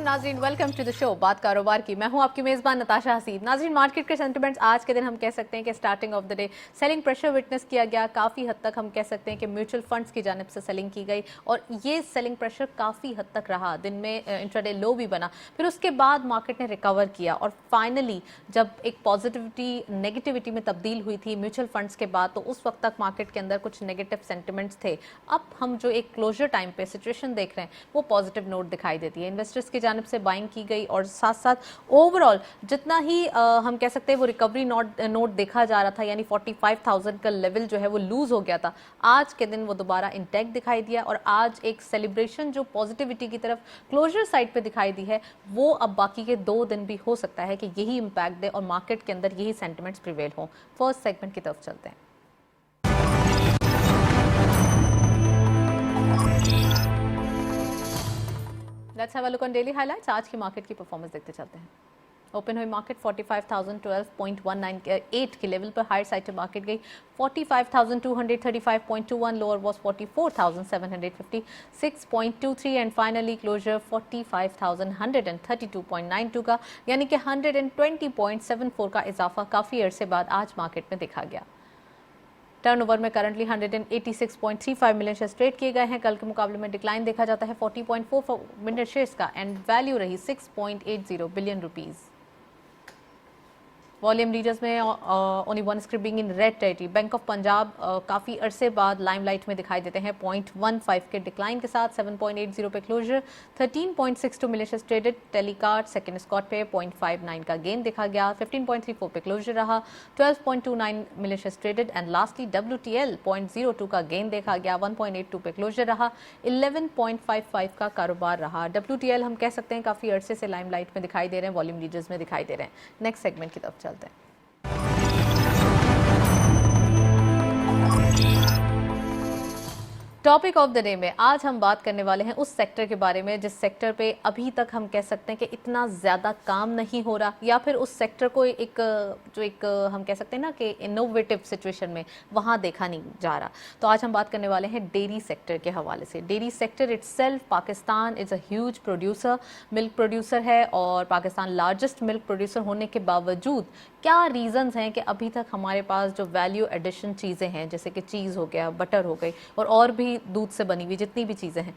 नाजरीन, welcome to the show बात कारोबार की। मैं हूं आपकी मेज़बान नताशा हसीब। नाजरीन, मार्केट के सेंटिमेंट्स आज के दिन हम कह सकते हैं कि starting of the day selling pressure witness किया गया। काफ़ी हद तक हम कह सकते हैं कि म्यूचुअल फंड्स की जानिब से सेलिंग की गई और ये सेलिंग प्रेशर काफ़ी हद तक रहा। दिन में इंट्राडे लो भी बना, फिर उसके बाद मार्केट ने रिकवर किया और फाइनली जब एक पॉजिटिविटी नेगेटिविटी में तब्दील हुई थी म्यूचुअल फंड्स के बाद, तो उस वक्त तक मार्केट के अंदर कुछ नेगेटिव सेंटिमेंट्स थे। अब हम जो एक क्लोजर टाइम पे सिचुएशन देख रहे हैं वो पॉजिटिव नोट दिखाई देती है। इन्वेस्टर्स की जानिब से बाइंग की गई और साथ साथ ओवरऑल जितना ही हम कह सकते हैं वो रिकवरी नोट देखा जा रहा था, यानी 45,000 का लेवल जो है वो लूज हो गया था, आज के दिन वो दोबारा इंटैक्ट दिखाई दिया और आज एक सेलिब्रेशन जो पॉजिटिविटी की तरफ क्लोजर साइड पे दिखाई दी है, वो अब बाकी के 2 दिन भी हो सकता है कि यही इंपैक्ट दे और मार्केट के अंदर यही सेंटिमेंट्स प्रिवेल हो। फर्स्ट सेगमेंट की तरफ चलते हैं। Let's have a look on daily highlights. आज की मार्केट की परफॉर्मेंस देखते चलते हैं। ओपन हुई मार्केट 45,012.198 के लेवल पर हायर साइड पे मार्केट गई। 45,235.21 lower was 44,756.23 and finally closure 45,132.92 का, यानी कि 120.74 का इजाफा काफ़ी अरसे बाद आज मार्केट में देखा गया। टर्नओवर में करंटली 186.35 मिलियन शेयर्स ट्रेड किए गए हैं। कल के मुकाबले में डिक्लाइन देखा जाता है 40.44 मिलियन शेयर्स का एंड वैल्यू रही 6.80 बिलियन रुपीस। वॉल्यूम लीडर्स में only one script being in red territory. Bank of Punjab काफ़ी अरसे बाद लाइमलाइट में दिखाई देते हैं 0.15 के डिक्लाइन के साथ 7.80 पे closure. 13.62 million shares traded. Telecard सेकंड स्कॉट पे 0.59 का गेन देखा गया। 15.34 पे क्लोजर रहा। 12.29 million shares traded and lastly WTL 0.02 का गेन देखा गया। 1.82 पे क्लोजर रहा। 11.55 का कारोबार रहा। WTL हम कह सकते हैं काफ़ी अरसे से लाइमलाइट में दिखाई दे रहे हैं, वॉल्यूम लीडर्स में दिखाई दे रहे हैं। नेक्स्ट सेगमेंट की तरफ चलते हैं। टॉपिक ऑफ द डे में आज हम बात करने वाले हैं उस सेक्टर के बारे में जिस सेक्टर पे अभी तक हम कह सकते हैं कि इतना ज़्यादा काम नहीं हो रहा, या फिर उस सेक्टर को एक हम कह सकते हैं ना कि इनोवेटिव सिचुएशन में वहाँ देखा नहीं जा रहा। तो आज हम बात करने वाले हैं डेयरी सेक्टर के हवाले से। Dairy sector itself, Pakistan is a huge producer, milk producer है और पाकिस्तान लार्जेस्ट मिल्क प्रोड्यूसर होने के बावजूद क्या रीज़न्स हैं कि अभी तक हमारे पास जो वैल्यू एडिशन चीज़ें हैं जैसे कि चीज़ हो गया, बटर हो गई और भी दूध से बनी हुई जितनी भी चीज़ें हैं,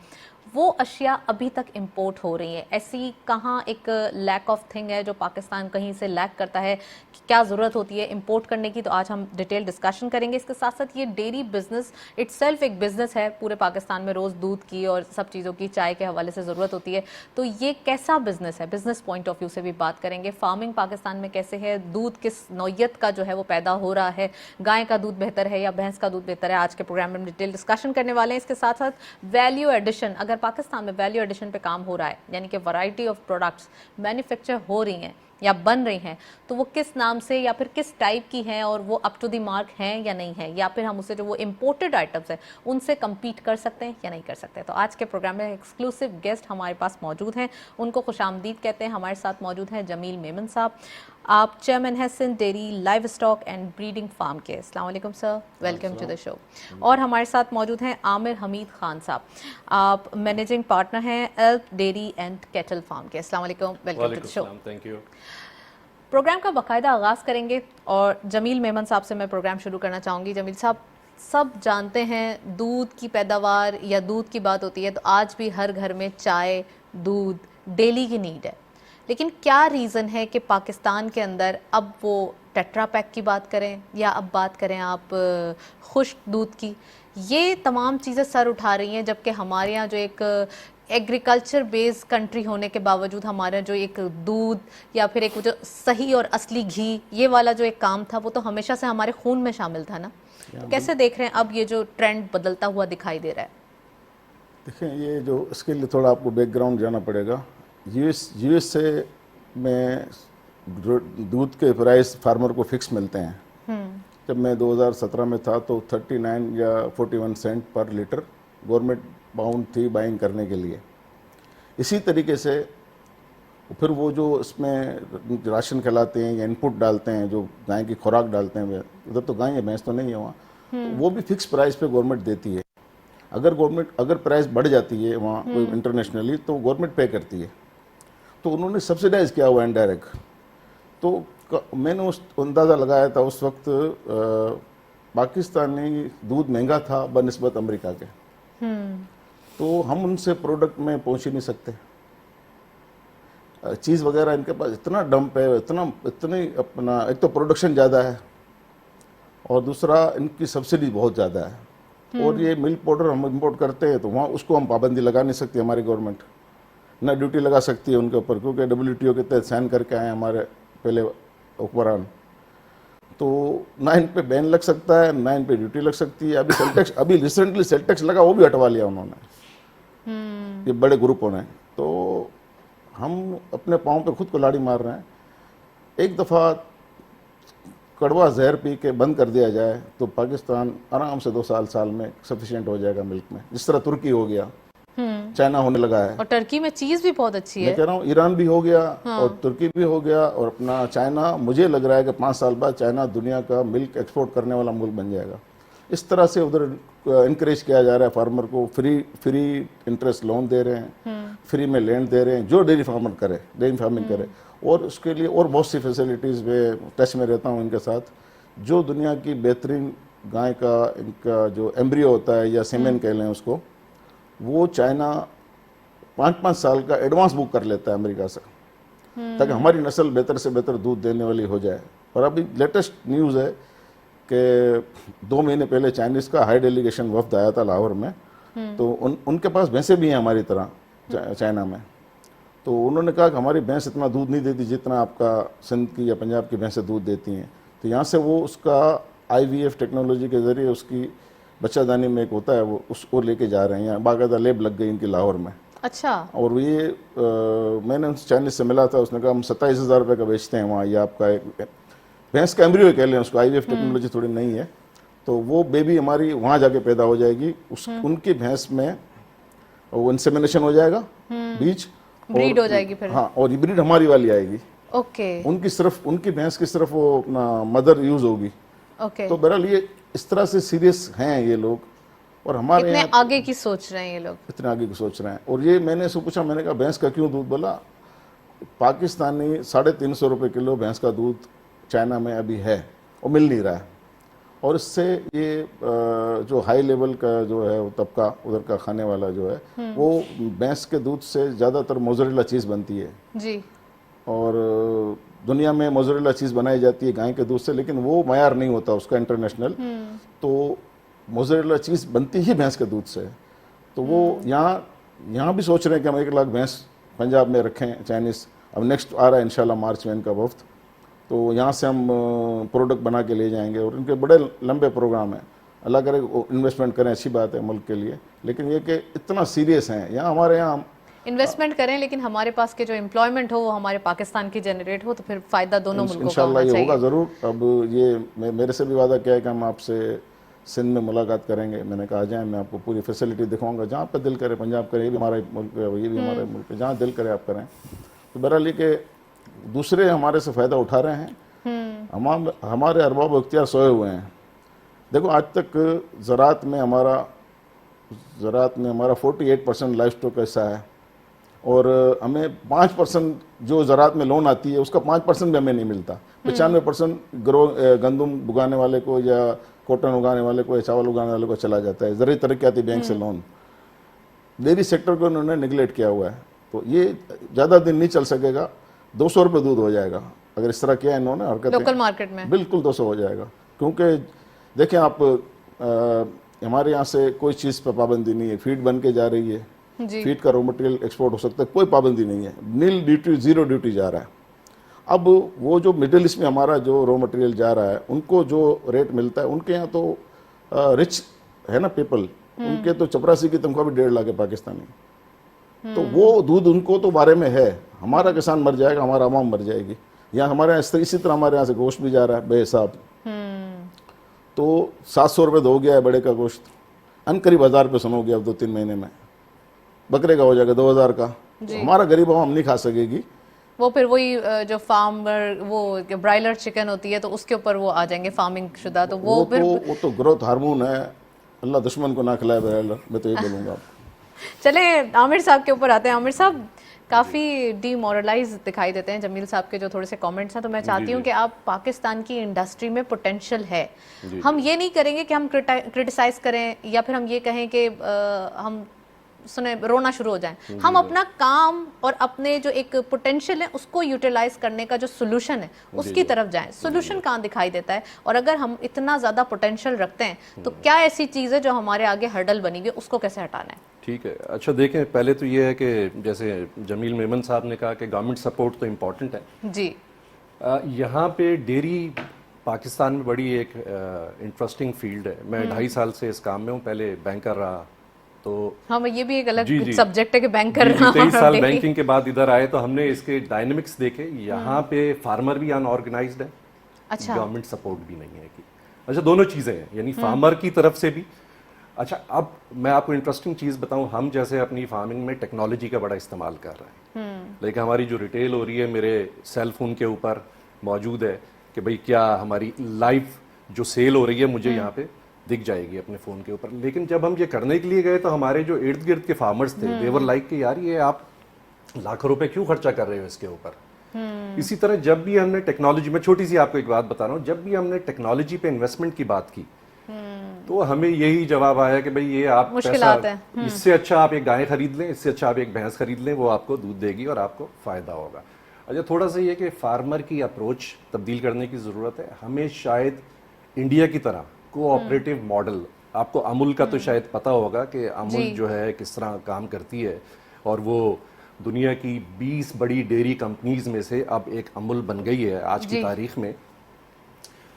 वो अशिया अभी तक इंपोर्ट हो रही हैं। ऐसी कहाँ एक लैक ऑफ थिंग है जो पाकिस्तान कहीं से लैक करता है, क्या ज़रूरत होती है इंपोर्ट करने की, तो आज हम डिटेल डिस्कशन करेंगे। इसके साथ साथ ये डेयरी बिजनेस इटसेल्फ एक बिजनेस है। पूरे पाकिस्तान में रोज़ दूध की और सब चीज़ों की, चाय के हवाले से ज़रूरत होती है, तो ये कैसा बिजनेस है, बिजनेस पॉइंट ऑफ व्यू से भी बात करेंगे। फार्मिंग पाकिस्तान में कैसे है, दूध किस नौयत का जो है वो पैदा हो रहा है, गाय का दूध बेहतर है या भैंस का दूध बेहतर है, आज के प्रोग्राम में हम डिटेल डिस्कशन करने वाले हैं। इसके साथ साथ वैल्यू एडिशन, अगर पाकिस्तान में वैल्यू एडिशन पे काम हो रहा है, यानी कि वैरायटी ऑफ प्रोडक्ट्स मैन्युफैक्चर हो रही हैं या बन रही हैं, तो वो किस नाम से या फिर किस टाइप की हैं और वो अप टू द मार्क हैं या नहीं है, या फिर हम उसे जो वो इम्पोर्टेड आइटम्स हैं उनसे कम्पीट कर सकते हैं या नहीं कर सकते। तो आज के प्रोग्राम में एक्सक्लूसिव गेस्ट हमारे पास मौजूद हैं, उनको खुशामदीद कहते हैं। हमारे साथ मौजूद हैं जमील मेमन साहब, आप चेयरमैन हैं Sindh dairy livestock and breeding farm के। अस्सलाम वालेकुम sir, welcome to the show. और हमारे साथ मौजूद हैं आमिर हमीद खान साहब, आप मैनेजिंग पार्टनर हैं एल्प डेयरी एंड कैटल फार्म के। अस्सलाम वालेकुम, welcome to the show. Thank you. Programme का बाकायदा आगाज़ करेंगे और जमील मेमन साहब से मैं प्रोग्राम शुरू करना चाहूँगी। जमील साहब, सब जानते हैं दूध की पैदावार या दूध की बात होती है तो आज भी हर घर में चाय, दूध डेली की नीड है, लेकिन क्या रीज़न है कि पाकिस्तान के अंदर अब वो टेट्रा पैक की बात करें या अब बात करें आप खुश्क दूध की, ये तमाम चीज़ें सर उठा रही हैं, जबकि हमारे यहाँ जो एक एग्रीकल्चर बेस्ड कंट्री होने के बावजूद हमारा जो एक दूध या फिर एक जो सही और असली घी, ये वाला जो एक काम था वो तो हमेशा से हमारे खून में शामिल था ना। तो कैसे देख रहे हैं अब ये जो ट्रेंड बदलता हुआ दिखाई दे रहा है? देखें, ये जो इसके लिए थोड़ा आपको बैकग्राउंड जाना पड़ेगा। यूएसए में दूध के प्राइस फार्मर को फिक्स मिलते हैं। जब मैं 2017 में था तो 39 या 41 सेंट पर लीटर गवर्नमेंट बाउंड थी बाइंग करने के लिए। इसी तरीके से फिर वो जो इसमें राशन खिलाते हैं या इनपुट डालते हैं, जो गाय की खुराक डालते हैं, उधर तो गाय या भैंस तो नहीं है वहाँ, तो वो भी फिक्स प्राइस पे गवर्नमेंट देती है। अगर प्राइस बढ़ जाती है वहाँ कोई इंटरनेशनली तो गवर्नमेंट पे करती है। तो उन्होंने सब्सिडाइज किया हुआ इनडायरेक्ट। तो मैंने उस अंदाज़ा लगाया था उस वक्त पाकिस्तानी दूध महंगा था बनिस्बत अमेरिका के, तो हम उनसे प्रोडक्ट में पहुंच ही नहीं सकते। चीज़ वगैरह इनके पास इतना डंप है, इतनी अपना, एक तो प्रोडक्शन ज़्यादा है और दूसरा इनकी सब्सिडी बहुत ज़्यादा है। और ये मिल्क पाउडर हम इंपोर्ट करते हैं तो वहाँ उसको हम पाबंदी लगा नहीं सकती, हमारी गवर्नमेंट ना ड्यूटी लगा सकती है उनके ऊपर, क्योंकि WTO के तहत साइन करके आए हमारे पहले हुक्मरान। तो ना इन पे बैन लग सकता है, ना इन पे ड्यूटी लग सकती है। अभी सेल टैक्स, अभी रिसेंटली सेल टैक्स लगा, वो भी हटवा लिया उन्होंने, ये बड़े ग्रुपों ने। तो हम अपने पाँव पे खुद कुल्हाड़ी मार रहे हैं। एक दफ़ा कड़वा जहर पी के बंद कर दिया जाए तो पाकिस्तान आराम से 2 साल में सफिशिएंट हो जाएगा मिल्क में, जिस तरह तुर्की हो गया, चाइना होने लगा है। और टर्की में चीज भी बहुत अच्छी है। मैं कह रहा हूँ ईरान भी हो गया, और तुर्की भी हो गया, और अपना चाइना, मुझे लग रहा है कि 5 साल बाद चाइना दुनिया का मिल्क एक्सपोर्ट करने वाला मुल्क बन जाएगा। इस तरह से उधर इनकरेज किया जा रहा है फार्मर को, फ्री इंटरेस्ट लोन दे रहे हैं, फ्री में लैंड दे रहे हैं, जो डेयरी फार्मिंग करे। और उसके लिए और बहुत सी फैसिलिटीज़ में टच में रहता हूँ इनके साथ, जो दुनिया की बेहतरीन गाय का इनका जो एम्ब्रियो होता है या सीमेन कह लें उसको, वो चाइना 5-5 साल का एडवांस बुक कर लेता है अमेरिका से, ताकि हमारी नस्ल बेहतर से बेहतर दूध देने वाली हो जाए। और अभी लेटेस्ट न्यूज़ है कि 2 महीने पहले चाइनीज़ का हाई डेलीगेशन वफ्द आया था लाहौर में, तो उनके पास भैंसें भी हैं हमारी तरह चाइना में। तो उन्होंने कहा कि हमारी भैंस इतना दूध नहीं देती जितना आपका सिंध की या पंजाब की भैंसें दूध देती हैं। तो यहाँ से वो उसका IVF टेक्नोलॉजी के ज़रिए उसकी बच्चादानी में एक होता है, वो उसको लेके जा रहे हैं। यहाँ बाकायदा लेब लग गई इनकी लाहौर में। अच्छा। और ये मैंने उनसे चाइनीज से मिला था, उसने कहा हम 27,000 रुपये का बेचते हैं वहाँ, ये आपका एक भैंस का एम्ब्रियो कह लें उसको, IVF टेक्नोलॉजी थोड़ी नई है। तो वो बेबी हमारी वहाँ जाके पैदा हो जाएगी, उनकी भैंस में वो इंसेमिनेशन हो जाएगा, बीज ब्रीड हो जाएगी फिर। हाँ, और ब्रीड हमारी वाली आएगी। ओके। उनकी भैंस की सिर्फ वो अपना मदर यूज होगी। ओके। तो बहरहाल ये इस तरह से सीरियस हैं ये लोग, और हमारे इतने यहाँ आगे की सोच रहे हैं ये लोग, इतने आगे की सोच रहे हैं। और ये मैंने उसको पूछा, मैंने कहा भैंस का क्यों दूध? बोला पाकिस्तानी 350 रुपये किलो भैंस का दूध चाइना में अभी है और मिल नहीं रहा है। और इससे ये जो हाई लेवल का जो है वो तबका उधर का खाने वाला जो है, वो भैंस के दूध से ज़्यादातर मोज़रेला चीज़ बनती है जी। और दुनिया में मोज़रेला चीज़ बनाई जाती है गाय के दूध से, लेकिन वो मयार नहीं होता उसका इंटरनेशनल। तो मोज़रेला चीज़ बनती ही भैंस के दूध से। तो वो यहाँ भी सोच रहे हैं कि हम 1 लाख भैंस पंजाब में रखें चाइनीज़। अब नेक्स्ट आ रहा है इंशाल्लाह मार्च में इनका वफ्त, तो यहाँ से हम प्रोडक्ट बना के ले जाएंगे। और इनके बड़े लंबे प्रोग्राम हैं, अल्लाह करे इन्वेस्टमेंट करें, अच्छी बात है मुल्क के लिए। लेकिन ये कि इतना सीरियस हैं यहाँ, हमारे यहाँ इन्वेस्टमेंट करें लेकिन हमारे पास के जो एम्प्लॉयमेंट हो वो हमारे पाकिस्तान की जनरेट हो, तो फिर फायदा दोनों मुल्कों का इंशाल्लाह होना ये होगा चाहिए। ज़रूर। अब ये मेरे से भी वादा किया है कि हम आपसे सिंध में मुलाकात करेंगे। मैंने कहा आ जाएँ, मैं आपको पूरी फैसिलिटी दिखाऊंगा, जहाँ पे दिल करे। पंजाब करे, ये भी हमारा मुल्क है, ये भी हमारा मुल्क है, जहाँ दिल करे आप करें। तो बहरहाल ये कि दूसरे हमारे से फ़ायदा उठा रहे हैं, हमारे अरबाब इख्तियार सोए हुए हैं। देखो आज तक ज़राअत में हमारा 48% लाइफ स्टॉक का हिस्सा है, और हमें 5% जो ज़राअत में लोन आती है उसका 5% भी हमें नहीं मिलता। 95% गंदम उगाने वाले को या कॉटन उगाने वाले को या चावल उगाने वाले को चला जाता है ज़रूरी तरक्याती बैंक से लोन। डेयरी सेक्टर को उन्होंने निगलेक्ट किया हुआ है। तो ये ज़्यादा दिन नहीं चल सकेगा। 200 रुपये दूध हो जाएगा अगर इस तरह किया इन्होंने हरकतें, लोकल मार्केट में बिल्कुल 200 हो जाएगा। क्योंकि देखें आप, हमारे यहाँ से कोई चीज़ पर पाबंदी नहीं है, फीड बन के जा रही है, फीड का रॉ मटेरियल एक्सपोर्ट हो सकता है, कोई पाबंदी नहीं है, नील ड्यूटी, ज़ीरो ड्यूटी जा रहा है। अब वो जो मिडिल ईस्ट में हमारा जो रॉ मटेरियल जा रहा है, उनको जो रेट मिलता है, उनके यहाँ तो रिच है ना पीपल, उनके तो चपरासी की तनख्वाह भी 1.5 लाख है पाकिस्तानी। तो वो दूध उनको तो बारे में है, हमारा किसान मर जाएगा, हमारा आवाम मर जाएगी। यहाँ हमारे यहाँ इसी तरह हमारे यहाँ से गोश्त भी जा रहा है बेहिसाब। तो 700 रुपये हो गया है बड़े का गोश्त, करीब 1000 रुपये सुनोगे अब 2-3 महीने में। बकरे का हो जाएगा 2000 का। हमारा गरीब आवाम नहीं खा सकेगी। वो फिर वही जो फार्मर वो ब्रायलर चिकन होती है तो उसके ऊपर वो आ जाएंगे फार्मिंग शुदा, तो वो तो ग्रोथ हार्मोन है, अल्लाह दुश्मन को ना खिलाए ब्रायलर, मैं तो ये बोलूँगा। चले आमिर साहब के ऊपर आते हैं। आमिर साहब, काफ़ी डीमोरलाइज दिखाई देते हैं जमील साहब के जो थोड़े से कमेंट्स हैं, तो मैं चाहती हूँ कि आप पाकिस्तान की इंडस्ट्री में पोटेंशियल है, हम ये नहीं करेंगे कि हम क्रिटिसाइज करें या फिर हम ये कहें कि हम सुने रोना शुरू हो जाएं, हम अपना काम और अपने जो एक पोटेंशियल है उसको यूटिलाइज करने का जो सोल्यूशन है उसकी तरफ जाएं। सोल्यूशन कहाँ दिखाई देता है, और अगर हम इतना ज़्यादा पोटेंशियल रखते हैं तो क्या ऐसी चीज़ है जो हमारे आगे हर्डल बनी हुई है, उसको कैसे हटाना है? ठीक है, अच्छा देखें, पहले तो ये है कि जैसे जमील मेमन साहब ने कहा कि गवर्नमेंट सपोर्ट तो इम्पॉर्टेंट है जी। यहाँ पे डेयरी पाकिस्तान में बड़ी एक इंटरेस्टिंग फील्ड है। मैं 2.5 साल से इस काम में हूँ, पहले बैंकर रहा, तो हाँ ये भी एक अलग जी सब्जेक्ट है कि बैंकर रहा। 23 साल बैंकिंग के बाद इधर आए तो हमने इसके डायनेमिक्स देखे। यहाँ पे फार्मर भी अनऑर्गेनाइज्ड है, अच्छा, गवर्नमेंट सपोर्ट भी नहीं है कि अच्छा, दोनों चीज़ें हैं, यानी फार्मर की तरफ से भी। अच्छा, अब मैं आपको इंटरेस्टिंग चीज़ बताऊं, हम जैसे अपनी फार्मिंग में टेक्नोलॉजी का बड़ा इस्तेमाल कर रहे हैं, लेकिन हमारी जो रिटेल हो रही है मेरे सेल फोन के ऊपर मौजूद है कि भाई क्या हमारी लाइव जो सेल हो रही है मुझे यहाँ पे दिख जाएगी अपने फ़ोन के ऊपर। लेकिन जब हम ये करने के लिए गए तो हमारे जो इर्द गिर्द के फार्मर्स थे, देवर लाइक कि यार ये आप लाखों रुपए क्यों खर्चा कर रहे हो इसके ऊपर। इसी तरह जब भी हमने टेक्नोलॉजी में, छोटी सी आपको एक बात बता रहा हूँ, जब भी हमने टेक्नोलॉजी पे इन्वेस्टमेंट की बात की तो हमें यही जवाब आया कि भाई ये आप पैसा, इससे अच्छा आप एक गाय खरीद लें, इससे अच्छा आप एक भैंस खरीद लें, वो आपको दूध देगी और आपको फायदा होगा। अच्छा, थोड़ा सा ये कि फार्मर की अप्रोच तब्दील करने की ज़रूरत है। हमें शायद इंडिया की तरह कोऑपरेटिव मॉडल, आपको अमूल का तो शायद पता होगा कि अमूल जो है किस तरह काम करती है, और वो दुनिया की 20 बड़ी डेयरी कंपनीज में से अब एक अमूल बन गई है आज की तारीख में।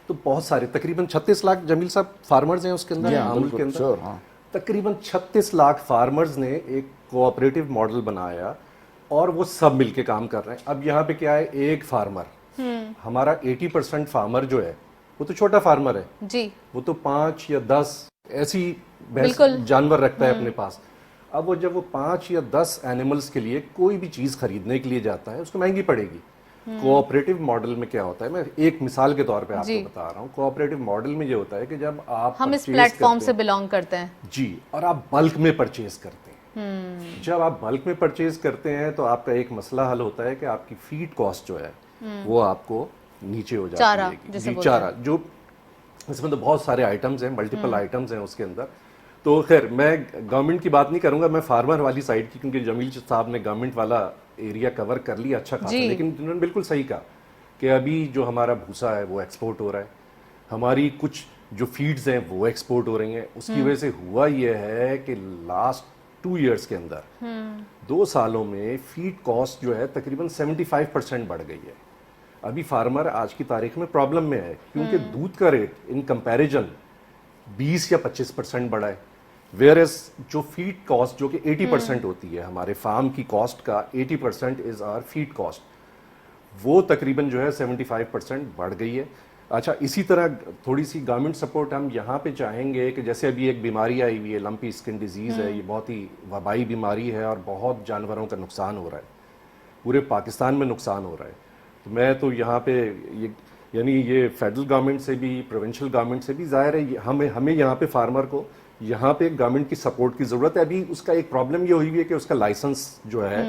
तो बहुत सारे, तकरीबन 36 लाख जमील साहब फार्मर्स हैं उसके अंदर, अमूल के अंदर। तकरीबन 36 लाख फार्मर्स ने एक कोऑपरेटिव मॉडल बनाया और वो सब मिलके काम कर रहे हैं। अब यहाँ पे क्या है, एक फार्मर, हमारा 80% फार्मर जो है वो तो छोटा फार्मर है जी, वो तो 5 या 10 ऐसी भैंस जानवर रखता है अपने पास। अब वो जब वो 5 या 10 एनिमल्स के लिए कोई भी चीज खरीदने के लिए जाता है उसको महंगी पड़ेगी। कोऑपरेटिव मॉडल में क्या होता है, मैं एक मिसाल के तौर पे आपको बता रहा हूँ। कोऑपरेटिव मॉडल में ये होता है कि जब आप हम इस प्लेटफॉर्म से बिलोंग करते हैं जी, और आप बल्क में परचेज करते हैं। जब आप बल्क में परचेज करते हैं तो आपका एक मसला हल होता है कि आपकी फीड कॉस्ट जो है वो आपको नीचे हो जाती है। जी, चारा, जो इसमें तो बहुत सारे आइटम्स हैं, मल्टीपल आइटम्स हैं उसके अंदर। तो खैर मैं गवर्नमेंट की बात नहीं करूंगा, मैं फार्मर वाली साइड की, क्योंकि जमील साहब ने गवर्नमेंट वाला एरिया कवर कर लिया अच्छा खासा। लेकिन उन्होंने बिल्कुल सही कहा कि अभी जो हमारा भूसा है वो एक्सपोर्ट हो रहा है, हमारी कुछ जो फीड्स हैं वो एक्सपोर्ट हो रही हैं। उसकी वजह से हुआ ये है कि लास्ट 2 ईयर्स के अंदर 2 सालों में फीड कॉस्ट जो है तकरीबन 75% बढ़ गई है। अभी फार्मर आज की तारीख में प्रॉब्लम में है क्योंकि दूध का रेट इन कंपैरिजन 20 या 25% बढ़ा है, वेयर एज जो फीड कॉस्ट जो कि 80% होती है हमारे फार्म की कॉस्ट का, 80% इज आवर फीड कॉस्ट, वो तकरीबन जो है 75% बढ़ गई है। अच्छा, इसी तरह थोड़ी सी गवर्नमेंट सपोर्ट हम यहाँ पे चाहेंगे कि जैसे अभी एक बीमारी आई हुई है, लंपी स्किन डिजीज़ है, ये बहुत ही वबाई बीमारी है और बहुत जानवरों का नुकसान हो रहा है, पूरे पाकिस्तान में नुकसान हो रहा है। तो मैं तो यहाँ पे ये, यानी ये फेडरल गवर्नमेंट से भी, प्रोविंशियल गवर्नमेंट से भी, ज़ाहिर है हमें यहाँ पे फार्मर को यहाँ पे गवर्नमेंट की सपोर्ट की ज़रूरत है। अभी उसका एक प्रॉब्लम ये हुई है कि उसका लाइसेंस जो है,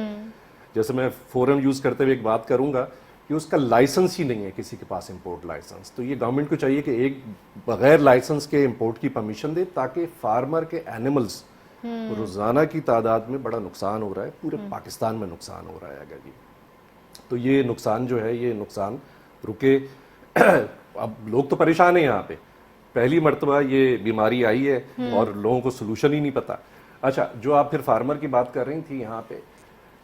जैसे मैं फोरम यूज़ करते हुए एक बात करूँगा कि उसका लाइसेंस ही नहीं है किसी के पास, इंपोर्ट लाइसेंस। तो ये गवर्नमेंट को चाहिए कि एक बगैर लाइसेंस के इंपोर्ट की परमिशन दे, ताकि फार्मर के एनिमल्स रोज़ाना की तादाद में बड़ा नुकसान हो रहा है, पूरे पाकिस्तान में नुकसान हो रहा है अगर ये, तो ये नुकसान जो है, ये नुकसान रुके। अब लोग तो परेशान हैं यहाँ पे, पहली मर्तबा ये बीमारी आई है और लोगों को सोल्यूशन ही नहीं पता। अच्छा, जो आप फिर फार्मर की बात कर रही थी यहाँ पे,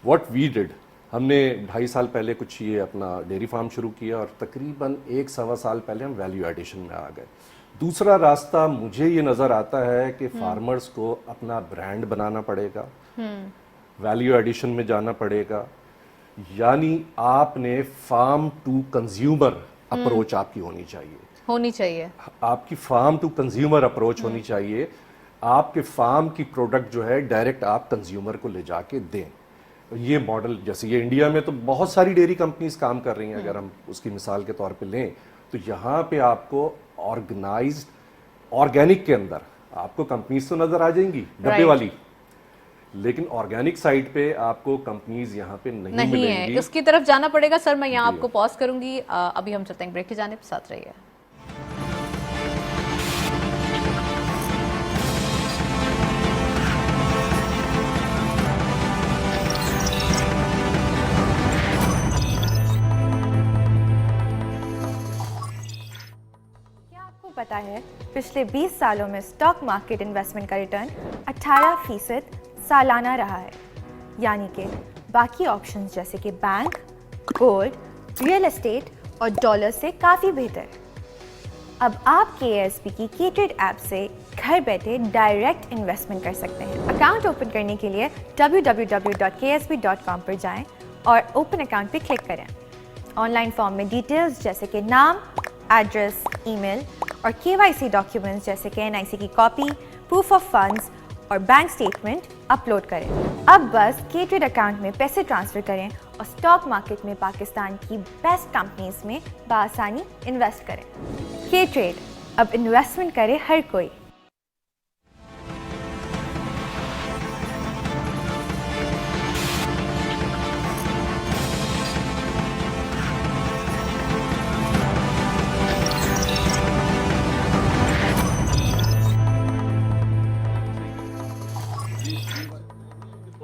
व्हाट वी डिड, हमने 2.5 साल पहले कुछ ये अपना डेयरी फार्म शुरू किया और तकरीबन 1-1.25 साल पहले हम वैल्यू एडिशन में आ गए। दूसरा रास्ता मुझे ये नज़र आता है कि फार्मर्स को अपना ब्रांड बनाना पड़ेगा, वैल्यू एडिशन में जाना पड़ेगा, यानी आपने फार्म टू कंज्यूमर अप्रोच आपकी होनी चाहिए। आपकी फार्म टू कंज्यूमर अप्रोच होनी चाहिए। आपके फार्म की प्रोडक्ट जो है डायरेक्ट आप कंज्यूमर को ले जाके दें। ये मॉडल, जैसे ये इंडिया में तो बहुत सारी डेयरी कंपनीज काम कर रही हैं, अगर हम उसकी मिसाल के तौर पे लें तो यहाँ पे आपको ऑर्गेनाइज्ड ऑर्गेनिक के अंदर आपको कंपनीज तो नजर आ जाएंगी डब्बे वाली, लेकिन ऑर्गेनिक साइड पे आपको कंपनीज यहाँ पे नहीं नहीं है, मिलेंगी। उसकी तरफ जाना पड़ेगा। सर मैं यहाँ आपको पॉज करूंगी, अभी हम चलते हैं ब्रेक की जानिब, साथ रहिए। पता है पिछले 20 सालों में स्टॉक मार्केट इन्वेस्टमेंट का रिटर्न 18% सालाना रहा है, यानी कि बाकी ऑप्शंस जैसे कि बैंक, गोल्ड, रियल एस्टेट और डॉलर से काफ़ी बेहतर। अब आप KSB की K-Trade ऐप से घर बैठे डायरेक्ट इन्वेस्टमेंट कर सकते हैं। अकाउंट ओपन करने के लिए www.ksb.com पर जाएं और ओपन अकाउंट पर क्लिक करें। ऑनलाइन फॉर्म में डिटेल्स जैसे कि नाम, एड्रेस, ईमेल और KYC डॉक्यूमेंट्स जैसे कि NIC की कॉपी, प्रूफ ऑफ फंड्स और बैंक स्टेटमेंट अपलोड करें। अब बस K-Trade अकाउंट में पैसे ट्रांसफ़र करें और स्टॉक मार्केट में पाकिस्तान की बेस्ट कंपनीज में बआसानी इन्वेस्ट करें। K-Trade, अब इन्वेस्टमेंट करे हर कोई।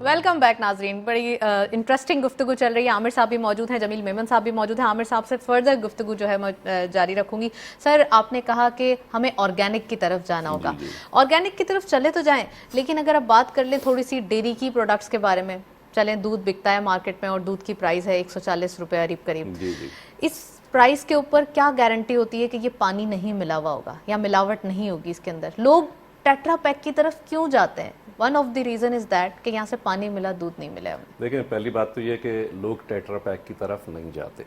वेलकम बैक नाजरीन। बड़ी इंटरेस्टिंग गुफ्तगू चल रही है। आमिर साहब भी मौजूद हैं, जमील मेमन साहब भी मौजूद हैं। आमिर साहब से फर्दर गुफ्तगू जो है मैं जारी रखूंगी। सर आपने कहा कि हमें ऑर्गेनिक की तरफ जाना होगा। ऑर्गेनिक की तरफ चले तो जाएं, लेकिन अगर आप बात कर लें थोड़ी सी डेयरी की प्रोडक्ट्स के बारे में, चलें दूध बिकता है मार्केट में और दूध की प्राइस है 140 रुपये करीब। इस प्राइस के ऊपर क्या गारंटी होती है कि ये पानी नहीं मिला हुआ होगा या मिलावट नहीं होगी इसके अंदर? लोग टेट्रा पैक की तरफ क्यों जाते हैं? One of the reason is that कि यहाँ से पानी मिला, दूध नहीं मिला। देखिए पहली बात तो ये कि लोग टेट्रा पैक की तरफ नहीं जाते।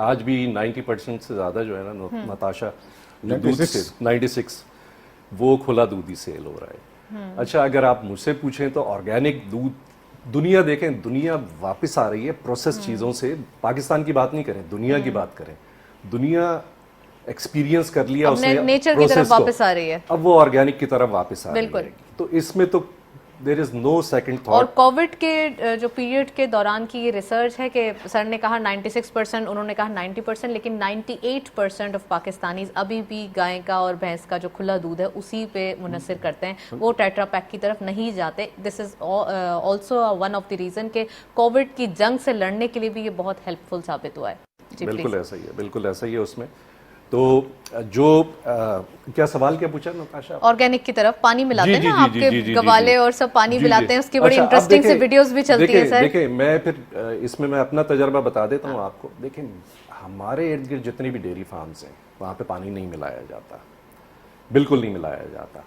आज भी 90% से ज़्यादा जो है ना नताशा, जो दूध से 96 वो खुला दूध ही सेल हो रहा है। अच्छा अगर आप मुझसे पूछें तो ऑर्गेनिक दूध, दुनिया देखें, दुनिया वापस आ रही है प्रोसेस चीज़ों से। पाकिस्तान की बात नहीं करें, दुनिया की बात करें। दुनिया एक्सपीरियंस कर लिया उसने, नेचर की तरफ वापस आ रही है, अब वो ऑर्गेनिक की तरफ वापस आ रही है। तो इसमें तो there is no second thought. और कोविड के जो पीरियड के दौरान की ये रिसर्च है कि सर ने कहा 96%, उन्होंने कहा 90%, लेकिन 98% ऑफ पाकिस्तानीज अभी भी गाय का और भैंस का जो खुला दूध है उसी पे मुनसर करते हैं, वो टेट्रा पैक की तरफ नहीं जाते। This is also one of the reason के कोविड की जंग से लड़ने के लिए भी ये बहुत हेल्पफुल साबित हुआ है। बिल्कुल ऐसा ही है, बिल्कुल ऐसा ही है उसमें। तो जो क्या सवाल क्या पूछा नताशा? ऑर्गेनिक की तरफ पानी मिलाते हैं ना, आपके गवाले और सब पानी मिलाते हैं, उसकी बड़ी इंटरेस्टिंग से वीडियोस भी चलती है सर। देखिए मैं फिर इसमें मैं अपना तजर्बा बता देता हूँ आपको। देखिए हमारे इर्द गिर्द जितनी भी डेयरी फार्म्स हैं वहाँ पे पानी नहीं मिलाया जाता, बिल्कुल नहीं मिलाया जाता।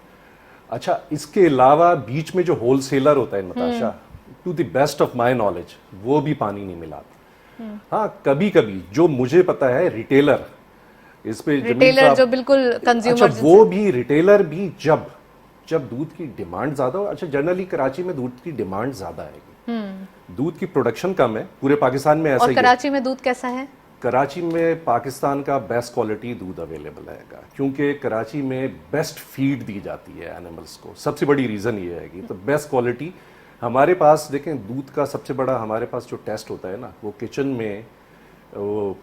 अच्छा इसके अलावा बीच में जो होलसेलर होता है Natasha, to the best of my knowledge वो भी पानी नहीं मिलाता। हाँ कभी कभी जो मुझे पता है रिटेलर, इस पे रिटेलर जो बिल्कुल कंज्यूमर, अच्छा वो भी रिटेलर भी जब दूध की डिमांड ज्यादा हो। अच्छा जनरली कराची में दूध की डिमांड ज्यादा आएगी, दूध की प्रोडक्शन कम है पूरे पाकिस्तान में, ऐसा और कराची में दूध कैसा है? कराची में पाकिस्तान का बेस्ट क्वालिटी दूध अवेलेबल है, क्योंकि कराची में बेस्ट फीड दी जाती है एनिमल्स को। सबसे बड़ी रीजन ये है कि तो बेस्ट क्वालिटी हमारे पास। देखें दूध का सबसे बड़ा हमारे पास जो टेस्ट होता है ना, वो किचन में वो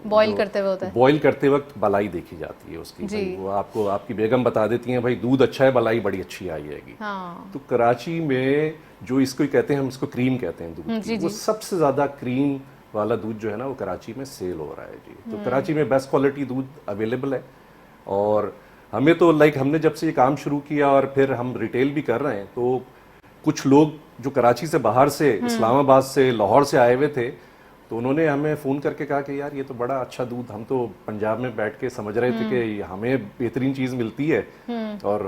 बॉईल करते हुए होता है। बॉईल करते वक्त बलाई देखी जाती है उसकी, वो आपको आपकी बेगम बता देती हैं भाई दूध अच्छा है, बलाई बड़ी अच्छी आई जाएगी। हाँ। तो कराची में जो इसको कहते हैं, हम इसको क्रीम कहते हैं दूध की, वो सबसे ज्यादा क्रीम वाला दूध जो है ना वो कराची में सेल हो रहा है जी। तो कराची में बेस्ट क्वालिटी दूध अवेलेबल है। और हमें तो हमने जब से ये काम शुरू किया और फिर हम रिटेल भी कर रहे हैं, तो कुछ लोग जो कराची से बाहर से, इस्लामाबाद से, लाहौर से आए हुए थे, तो उन्होंने हमें फ़ोन करके कहा कि यार ये तो बड़ा अच्छा दूध, हम तो पंजाब में बैठ के समझ रहे थे कि हमें बेहतरीन चीज़ मिलती है और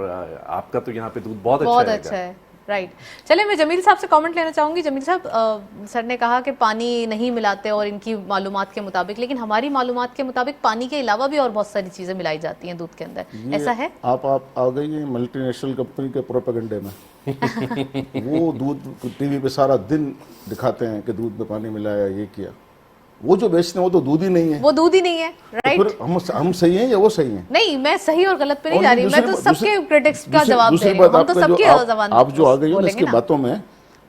आपका तो यहाँ पे दूध बहुत अच्छा है। राइट। चलिए मैं जमील साहब से कमेंट लेना चाहूँगी। जमील साहब, सर ने कहा कि पानी नहीं मिलाते और इनकी मालूमात के मुताबिक, लेकिन हमारी मालूमात के मुताबिक पानी के अलावा भी और बहुत सारी चीज़ें मिलाई जाती हैं दूध के अंदर, ऐसा है? आप आ गई हैं मल्टीनेशनल कंपनी के प्रोपेगेंडे में। वो दूध टीवी पे सारा दिन दिखाते हैं कि दूध में पानी मिलाया, ये किया। वो जो बेचते हैं वो तो दूध ही नहीं है, वो दूध ही नहीं है। राइट। तो फिर हम सही हैं या वो सही हैं? नहीं, मैं सही और गलत पे नहीं जा रही, मैं तो सबके क्रिटिक्स का जवाब दे रही हूं। हम तो सबके जवाब आप जो आ गई ना इसकी बातों में,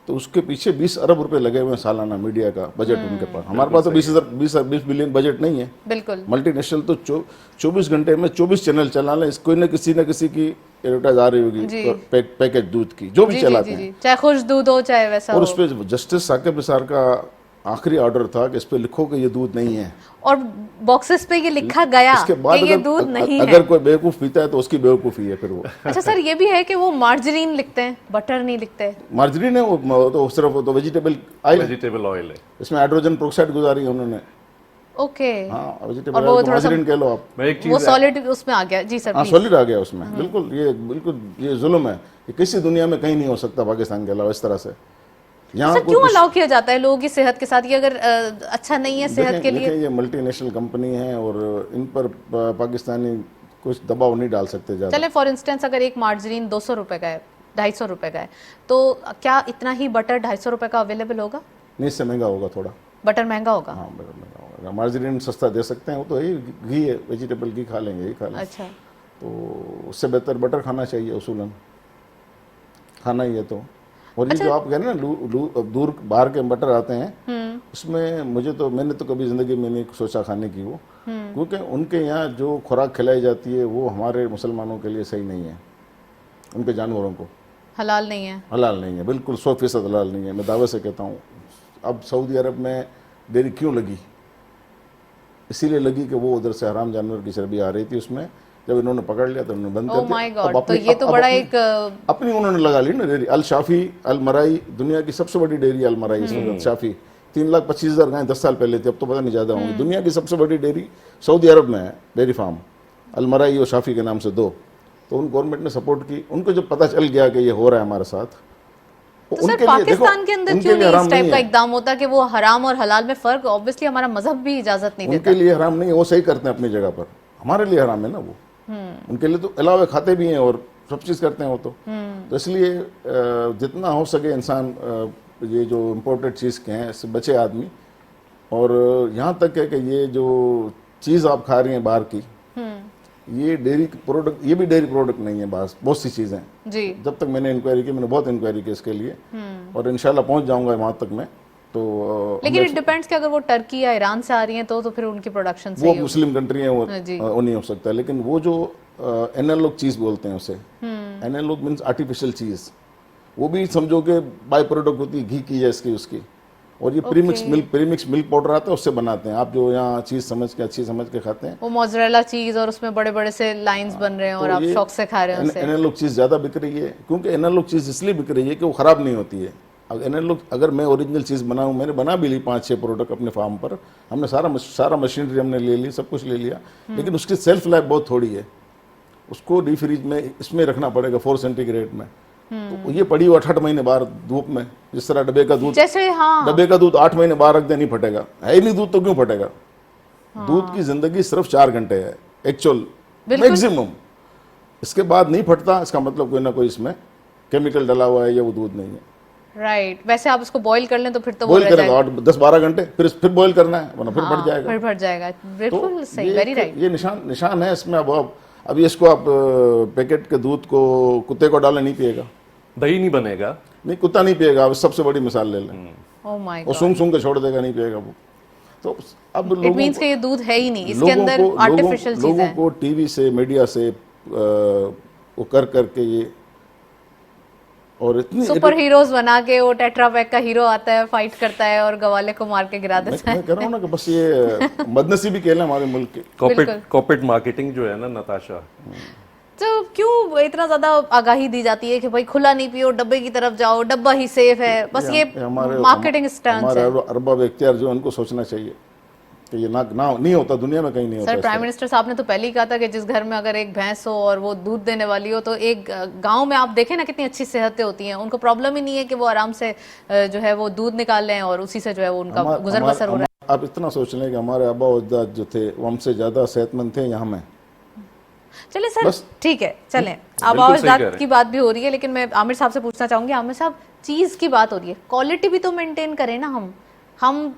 तो उसके पीछे 20 अरब रुपए लगे हुए हैं सालाना, मीडिया का बजट उनके पास। हमारे पास तो 20 बिलियन बजट नहीं है। बिल्कुल। मल्टीनेशनल तो 24 घंटे में 24 चैनल चला लें, कोई न किसी की एडवर्टाइज आ रही होगी, पैकेज दूध की जो भी चलाते हैं, चाहे खुश दूध हो चाहे वैसा और हो। उस पर जस्टिस साकिब निसार का आखिरी ऑर्डर था कि इस पे लिखो कि ये दूध नहीं है, और बॉक्सेस पे ये लिखा गया इसके बाद कि ये दूध नहीं अगर है। कोई बेवकूफ पीता है तो उसकी बेवकूफ़ी है फिर वो। अच्छा सर, ये भी है कि वो मार्जरीन लिखते हैं, बटर नहीं लिखते। मार्जरीन है वो तो सिर्फ तो वेजिटेबल ऑयल है, इसमें हाइड्रोजन प्रोक्साइड गुजारी है उन्होंने। ओके। हाँ, और वेजिटेबल वो ऑयल थोड़ा सा मार्जरीन कह लो आप। मैं एक वो चीज सॉलिड उसमें आ गया। जी सर हाँ, please। सॉलिड आ गया उसमें। बिल्कुल ये जुल्म है, ये किसी दुनिया में कहीं नहीं हो सकता पाकिस्तान के अलावा इस तरह से। यहाँ सर क्यों अलाउ किया जाता है लोगों की सेहत के साथ? ये अगर अच्छा नहीं है सेहत के लिए। देखिए, ये मल्टीनेशनल कंपनी है और इन पर पाकिस्तानी कुछ दबाव नहीं डाल सकते ज़्यादा। चले फॉर इंस्टेंस अगर एक मार्जरीन 200 रुपए का है, 250 रुपए का है, तो क्या इतना ही बटर 250 रुपए का अवेलेबल होगा? नहीं, इससे महंगा होगा थोड़ा। बटर महंगा होगा। हाँ, बटर महंगा होगा। मार्जरीन सस्ता दे सकते हैं, वो तो यही घी है, वेजिटेबल घी खा लेंगे, यही खा लेंगे। अच्छा। तो उससे बेहतर बटर खाना चाहिए, उसूलन खाना ही है तो। और ये जो आप कह रहे हैं ना दूर बाहर के बटर आते हैं, उसमें मैंने तो कभी जिंदगी में नहीं सोचा खाने की वो, क्योंकि उनके यहाँ जो खुराक खिलाई जाती है वो हमारे मुसलमानों के लिए सही नहीं है, उनके जानवरों को हलाल नहीं है। हलाल नहीं है, बिल्कुल 100% हलाल नहीं है। मैं दावे से कहता हूँ। अब सऊदी अरब में डेयरी क्यों लगी? इसीलिए लगी कि वो उधर से हराम जानवर की चर्बी आ रही थी उसमें, जब इन्होंने पकड़ लिया तो उन्होंने बंद कर ओह दिया। माय गॉड, तो ये तो बड़ा एक अपनी उन्होंने लगा ली ना डेयरी। अल शाफी अल मराई, दुनिया की सबसे बड़ी डेयरी अल मराई इस वक्त। शाफी 3,25,000 गायें 10 साल पहले थी, अब तो पता नहीं ज़्यादा होंगी। दुनिया की सबसे बड़ी डेयरी सऊदी अरब में है, डेयरी फार्म अल मराई और शाफी के नाम से 2। तो उन गवर्नमेंट ने सपोर्ट की। उनको जब पता चल गया कि ये हो रहा है हमारे साथ, तो सर पाकिस्तान के अंदर क्यों नहीं इस टाइप का इकदाम होता कि वो हराम और हलाल में फर्क? ऑब्वियसली हमारा मजहब भी इजाजत नहीं देता। उनके लिए हराम नहीं है, वो सही करते हैं अपनी जगह पर। हमारे लिए हराम है ना वो, उनके लिए तो अलावा खाते भी हैं और सब चीज़ करते हैं वो तो इसलिए जितना हो सके इंसान ये जो इम्पोर्टेड चीज़ के हैं इससे बचे आदमी। और यहाँ तक है कि ये जो चीज़ आप खा रही हैं बाहर की, ये डेयरी प्रोडक्ट, ये भी डेयरी प्रोडक्ट नहीं है, बहुत सी चीज़ें जी। जब तक मैंने इंक्वायरी की, मैंने बहुत इंक्वायरी की इसके लिए, और इंशाल्लाह पहुंच जाऊंगा वहां तक मैं तो। लेकिन इट डिपेंड्स कि अगर वो टर्की या ईरान से आ रही हैं तो फिर उनकी प्रोडक्शन सही वो होगी। मुस्लिम कंट्री है, जी। वो नहीं हो सकता। लेकिन वो जो एनालॉग चीज़ बोलते हैं उसे, एनालॉग मीन्स आर्टिफिशियल चीज़, वो भी समझो कि बाय प्रोडक्ट होती है, घी की है इसकी उसकी। और ये प्रीमिक्स मिल्क पाउडर आता है, उससे बनाते हैं। आप जो यहाँ चीज़ समझ के अच्छी समझ के खाते हैं, वो मोज़रेला चीज और उसमें बड़े बड़े से लाइंस बन रहे हैं और आप शौक से खा रहे हैं उसे। एनालॉग चीज़ ज़्यादा बिक रही है, क्योंकि एनालॉग चीज़ इसलिए बिक रही है कि वो ख़राब नहीं होती है। अगर मैं ओरिजिनल चीज़ बनाऊँ, मैंने बना भी ली 5-6 प्रोडक्ट अपने फार्म पर, हमने सारा मशीनरी हमने ले ली, सब कुछ ले लिया, लेकिन उसकी सेल्फ लाइफ बहुत थोड़ी है। उसको डी फ्रीज में इसमें रखना पड़ेगा 4 सेंटीग्रेड में। तो ये पड़ी हुई 8 महीने बाहर धूप में, जिस तरह डब्बे का दूध, जैसे हाँ, डब्बे का दूध 8 महीने बाहर रख दे नहीं फटेगा, है ही नहीं दूध तो क्यों फटेगा? दूध की जिंदगी सिर्फ 4 घंटे है एक्चुअल मैक्सिमम, इसके बाद नहीं फटता। इसका मतलब कोई ना कोई इसमें केमिकल डला हुआ है या वो दूध नहीं है। राइट। वैसे आप उसको बॉईल कर लें तो फिर तो वो बॉईल रह करेगा 10-12 घंटे, फिर बॉईल करना है, वरना फिर फट जाएगा। फिर फट जाएगा। बिल्कुल सही, ये वेरी राइट। ये निशान है इसमें। अब इसको आप पैकेट के दूध को कुत्ते को डाले नहीं पिएगा, दही नहीं बनेगा। नहीं, कुत्ता नहीं पिएगा। अब सबसे बड़ी मिसाल ले लें, ओह माय वो गॉड, सूंघ के छोड़ देगा, नहीं पिएगा वो। तो अब इट मींस कि ये दूध है ही नहीं, इसके अंदर आर्टिफिशियल चीजें लोगों हैं। को टीवी से, मीडिया से वो कर करके ये, और इतनी सुपर हीरोज बना के वो टेट्रापैक का हीरो आता है, फाइट करता है और गवाले को मार के गिरा देता है। मैं कह रहा हूँ ना कि बस ये बदनसीबी खेल है हमारे मुल्क की। कॉर्पोरेट मार्केटिंग जो है ना नताशा, तो क्यों इतना ज्यादा आगाही दी जाती है कि भाई खुला नहीं पियो, डब्बे की तरफ जाओ, डब्बा ही सेफ है? बस ये मार्केटिंग स्टंट्स हमारे है। अरबाब इख्तियार जो उनको सोचना चाहिए कि ये ना नहीं होता, दुनिया में कहीं नहीं होता। सर प्राइम मिनिस्टर साहब ने तो पहले ही कहा था कि जिस घर में अगर एक भैंस हो और वो दूध देने वाली हो, तो एक गांव में आप देखें ना कितनी अच्छी सेहतें होती हैं, उनको प्रॉब्लम ही नहीं है कि वो आराम से जो है वो दूध निकाल लें और उसी से जो है वो उनका गुजर बसर हो रहा है। आप इतना सोच लें कि हमारे आबा और अजदाद जो थे वो हमसे ज्यादा सेहतमंद थे यहाँ में। चले सर, ठीक है, चलें। अब अजदाद की बात भी हो रही है, लेकिन मैं आमिर साहब से पूछना चाहूंगी। आमिर साहब, चीज की बात हो रही है, क्वालिटी भी तो मेंटेन करें ना हम। हम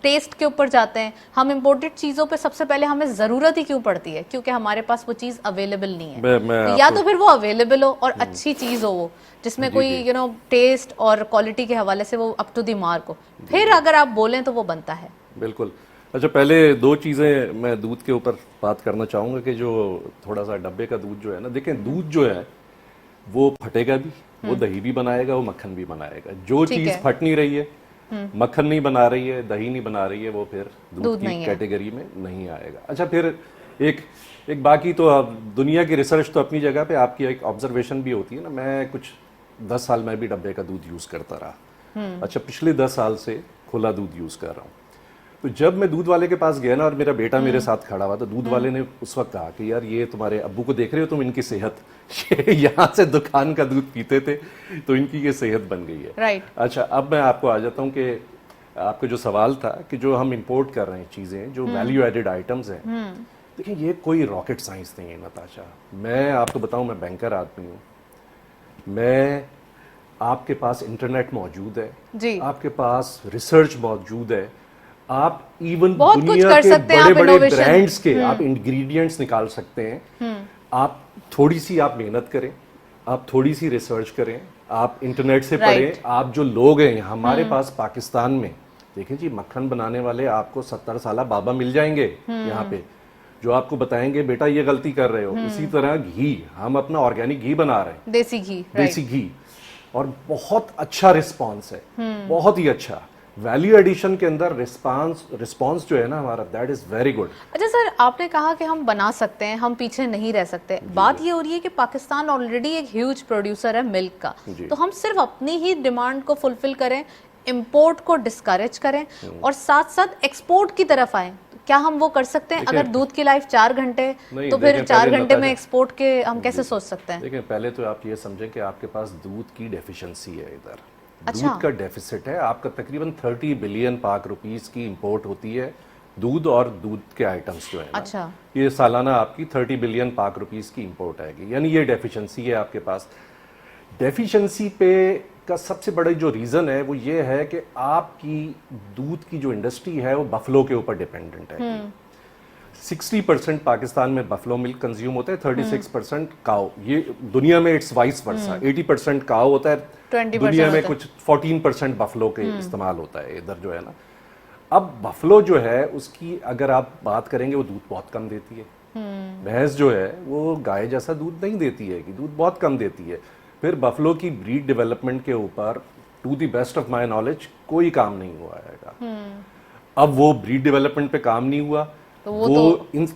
टेस्ट के ऊपर जाते हैं, हम इम्पोर्टेड चीज़ों पे सबसे पहले हमें ज़रूरत ही क्यों पड़ती है? क्योंकि हमारे पास वो चीज़ अवेलेबल नहीं है। तो या तो फिर वो अवेलेबल हो और अच्छी चीज़ हो वो, जिसमें कोई टेस्ट और क्वालिटी के हवाले से वो अप टू द मार्क हो, फिर अगर आप बोलें तो वो बनता है। बिल्कुल। अच्छा, पहले दो चीज़ें मैं दूध के ऊपर बात करना चाहूँगा कि जो थोड़ा सा डब्बे का दूध जो है ना, देखें दूध जो है वो फटेगा भी, वो दही भी बनाएगा, वो मक्खन भी बनाएगा। जो चीज़ फट नहीं रही है, मक्खन नहीं बना रही है, दही नहीं बना रही है, वो फिर दूध की कैटेगरी में नहीं आएगा। अच्छा, फिर एक बाकी तो अब दुनिया की रिसर्च तो अपनी जगह पे, आपकी एक ऑब्जर्वेशन भी होती है ना। मैं कुछ 10 साल में भी डब्बे का दूध यूज़ करता रहा। अच्छा, पिछले 10 साल से खुला दूध यूज़ कर रहा हूँ। तो जब मैं दूध वाले के पास गया ना और मेरा बेटा मेरे साथ खड़ा हुआ, तो दूध वाले ने उस वक्त कहा कि यार ये तुम्हारे अब्बू को देख रहे हो तुम, इनकी सेहत, ये यहाँ से दुकान का दूध पीते थे तो इनकी ये सेहत बन गई है। राइट। अच्छा, अब मैं आपको आ जाता हूँ कि आपका जो सवाल था कि जो हम इंपोर्ट कर रहे हैं चीज़ें, जो वैल्यू एडेड आइटम्स हैं, देखिए ये कोई रॉकेट साइंस नहीं है नताशा। मैं आपको बताऊँ, मैं बैंकर आदमी हूँ, मैं आपके पास इंटरनेट मौजूद है जी, आपके पास रिसर्च मौजूद है, आप इवन दुनिया के बड़े बड़े ब्रांड्स के आप इंग्रेडिएंट्स निकाल सकते हैं। आप थोड़ी सी आप मेहनत करें, आप थोड़ी सी रिसर्च करें, आप इंटरनेट से पढ़ें। आप जो लोग हैं हमारे पास पाकिस्तान में, देखिए जी, मक्खन बनाने वाले आपको 70 साल बाबा मिल जाएंगे यहाँ पे, जो आपको बताएंगे बेटा ये गलती कर रहे हो। इसी तरह घी, हम अपना ऑर्गेनिक घी बना रहे हैं, देसी घी, और बहुत अच्छा रिस्पांस है, बहुत ही अच्छा। वैल्यू एडिशन के अंदर रिस्पांस जो है ना हमारा, दैट इज वेरी गुड। अच्छा सर, आपने कहा कि हम बना सकते हैं, हम पीछे नहीं रह सकते। बात ये हो रही है कि पाकिस्तान ऑलरेडी एक ह्यूज प्रोड्यूसर है मिल्क का, तो हम सिर्फ अपनी ही डिमांड को फुलफिल करें, इंपोर्ट को डिस्करेज करें और साथ साथ एक्सपोर्ट की तरफ आए, क्या हम वो कर सकते हैं? अगर दूध की लाइफ 4 घंटे, तो फिर 4 घंटे में एक्सपोर्ट के हम कैसे सोच सकते हैं? देखिए, पहले तो आप ये समझें कि आपके पास दूध की डेफिशिएंसी है इधर। अच्छा। दूध का डेफिसिट है आपका, तकरीबन 30 बिलियन पाक रुपीस की इंपोर्ट होती है दूध और दूध के आइटम्स जो है ना। अच्छा। ये सालाना आपकी 30 बिलियन पाक रुपीस की इंपोर्ट आएगी, यानी ये डेफिशिएंसी है आपके पास। डेफिशिएंसी पे का सबसे बड़ा जो रीज़न है वो ये है कि आपकी दूध की जो इंडस्ट्री है वो बफलो के ऊपर डिपेंडेंट है। 60% पाकिस्तान में बफलो मिल्क कंज्यूम होता है, 36% काउ। ये दुनिया में इट्स वाइस वर्सा, 80% काउ होता है, दुनिया में कुछ 14% बफलो के इस्तेमाल होता है इधर जो है ना। अब बफलो जो है उसकी अगर आप बात करेंगे, वो दूध बहुत कम देती है। भैंस जो है वो गाय जैसा दूध नहीं देती है, कि दूध बहुत कम देती है। फिर बफलो की ब्रीड डेवलपमेंट के ऊपर to the best of my knowledge कोई काम नहीं हुआ है। अब वो ब्रीड डेवलपमेंट पे काम नहीं हुआ, तो वो इन